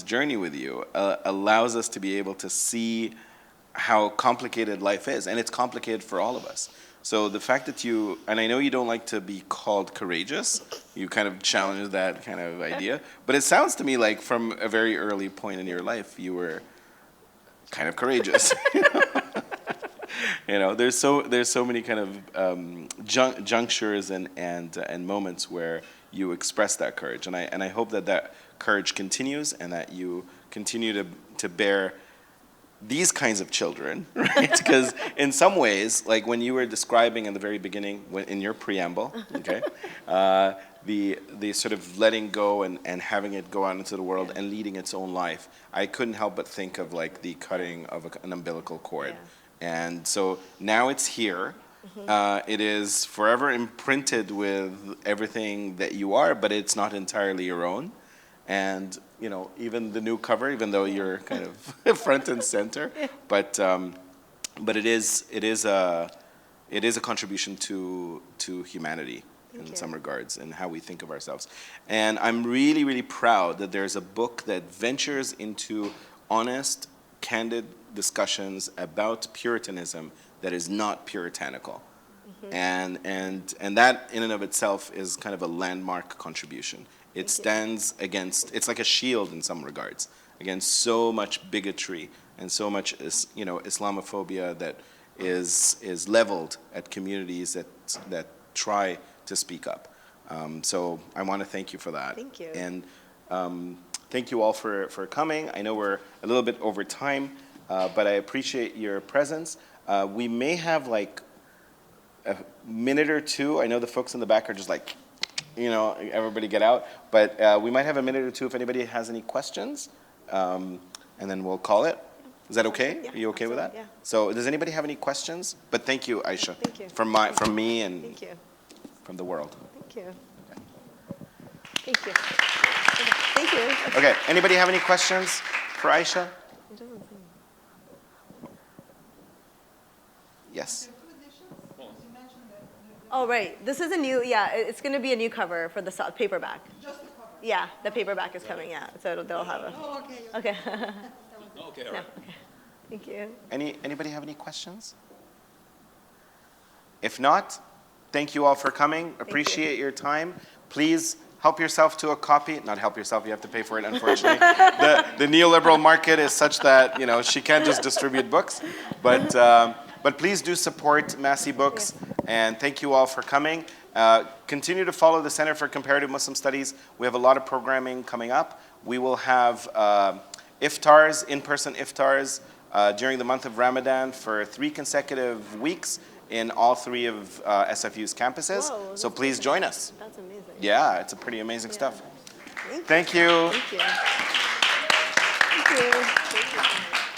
journey with you allows us to be able to see how complicated life is, and it's complicated for all of us. So the fact that you, and I know you don't like to be called courageous, you kind of challenge that kind of idea, but it sounds to me like from a very early point in your life, you were kind of courageous. You know, there's so many kind of junctures and moments where you express that courage, and I hope that courage continues, and that you continue to bear these kinds of children, right? Because in some ways, like when you were describing in the very beginning, in your preamble, okay, the sort of letting go and having it go out into the world and leading its own life, I couldn't help but think of like the cutting of an umbilical cord. And so now it's here. It is forever imprinted with everything that you are, but it's not entirely your own. And you know, even the new cover, even though you're kind of front and center, but it is a contribution to humanity in some regards and how we think of ourselves. And I'm really, really proud that there's a book that ventures into honest, candid discussions about Puritanism that is not puritanical. And that in and of itself is kind of a landmark contribution. It stands against, it's like a shield in some regards, against so much bigotry and so much, you know, Islamophobia that is leveled at communities that try to speak up. So I want to thank you for that. Thank you. And thank you all for coming. I know we're a little bit over time, but I appreciate your presence. We may have like a minute or two. I know the folks in the back are just like, you know, everybody get out. But we might have a minute or two if anybody has any questions, and then we'll call it. Is that okay? Yeah, are you okay with that? Yeah. So does anybody have any questions? But thank you, Ayesha. Thank you. From me and Thank you. from the world. Thank you. Thank you. Thank you. Okay, anybody have any questions for Ayesha? It doesn't seem. Yes. Oh, right. This is a new, it's going to be a new cover for the paperback. Just the cover. Yeah, the paperback is coming, so they'll have a. Oh, okay. Okay. Okay, all No. right. Okay. Thank you. Anybody have any questions? If not, thank you all for coming. Appreciate your time. Please help yourself to a copy. Not help yourself, you have to pay for it, unfortunately. The neoliberal market is such that, you know, she can't just distribute books. But please do support Massey Books. And thank you all for coming. Continue to follow the Center for Comparative Muslim Studies. We have a lot of programming coming up. We will have iftars, in-person iftars, during the month of Ramadan for 3 consecutive weeks in all 3 of SFU's campuses. Whoa, So please join us. That's amazing. Yeah, it's a pretty amazing stuff. Thank you. Thank you. Thank you. Thank you. Thank you.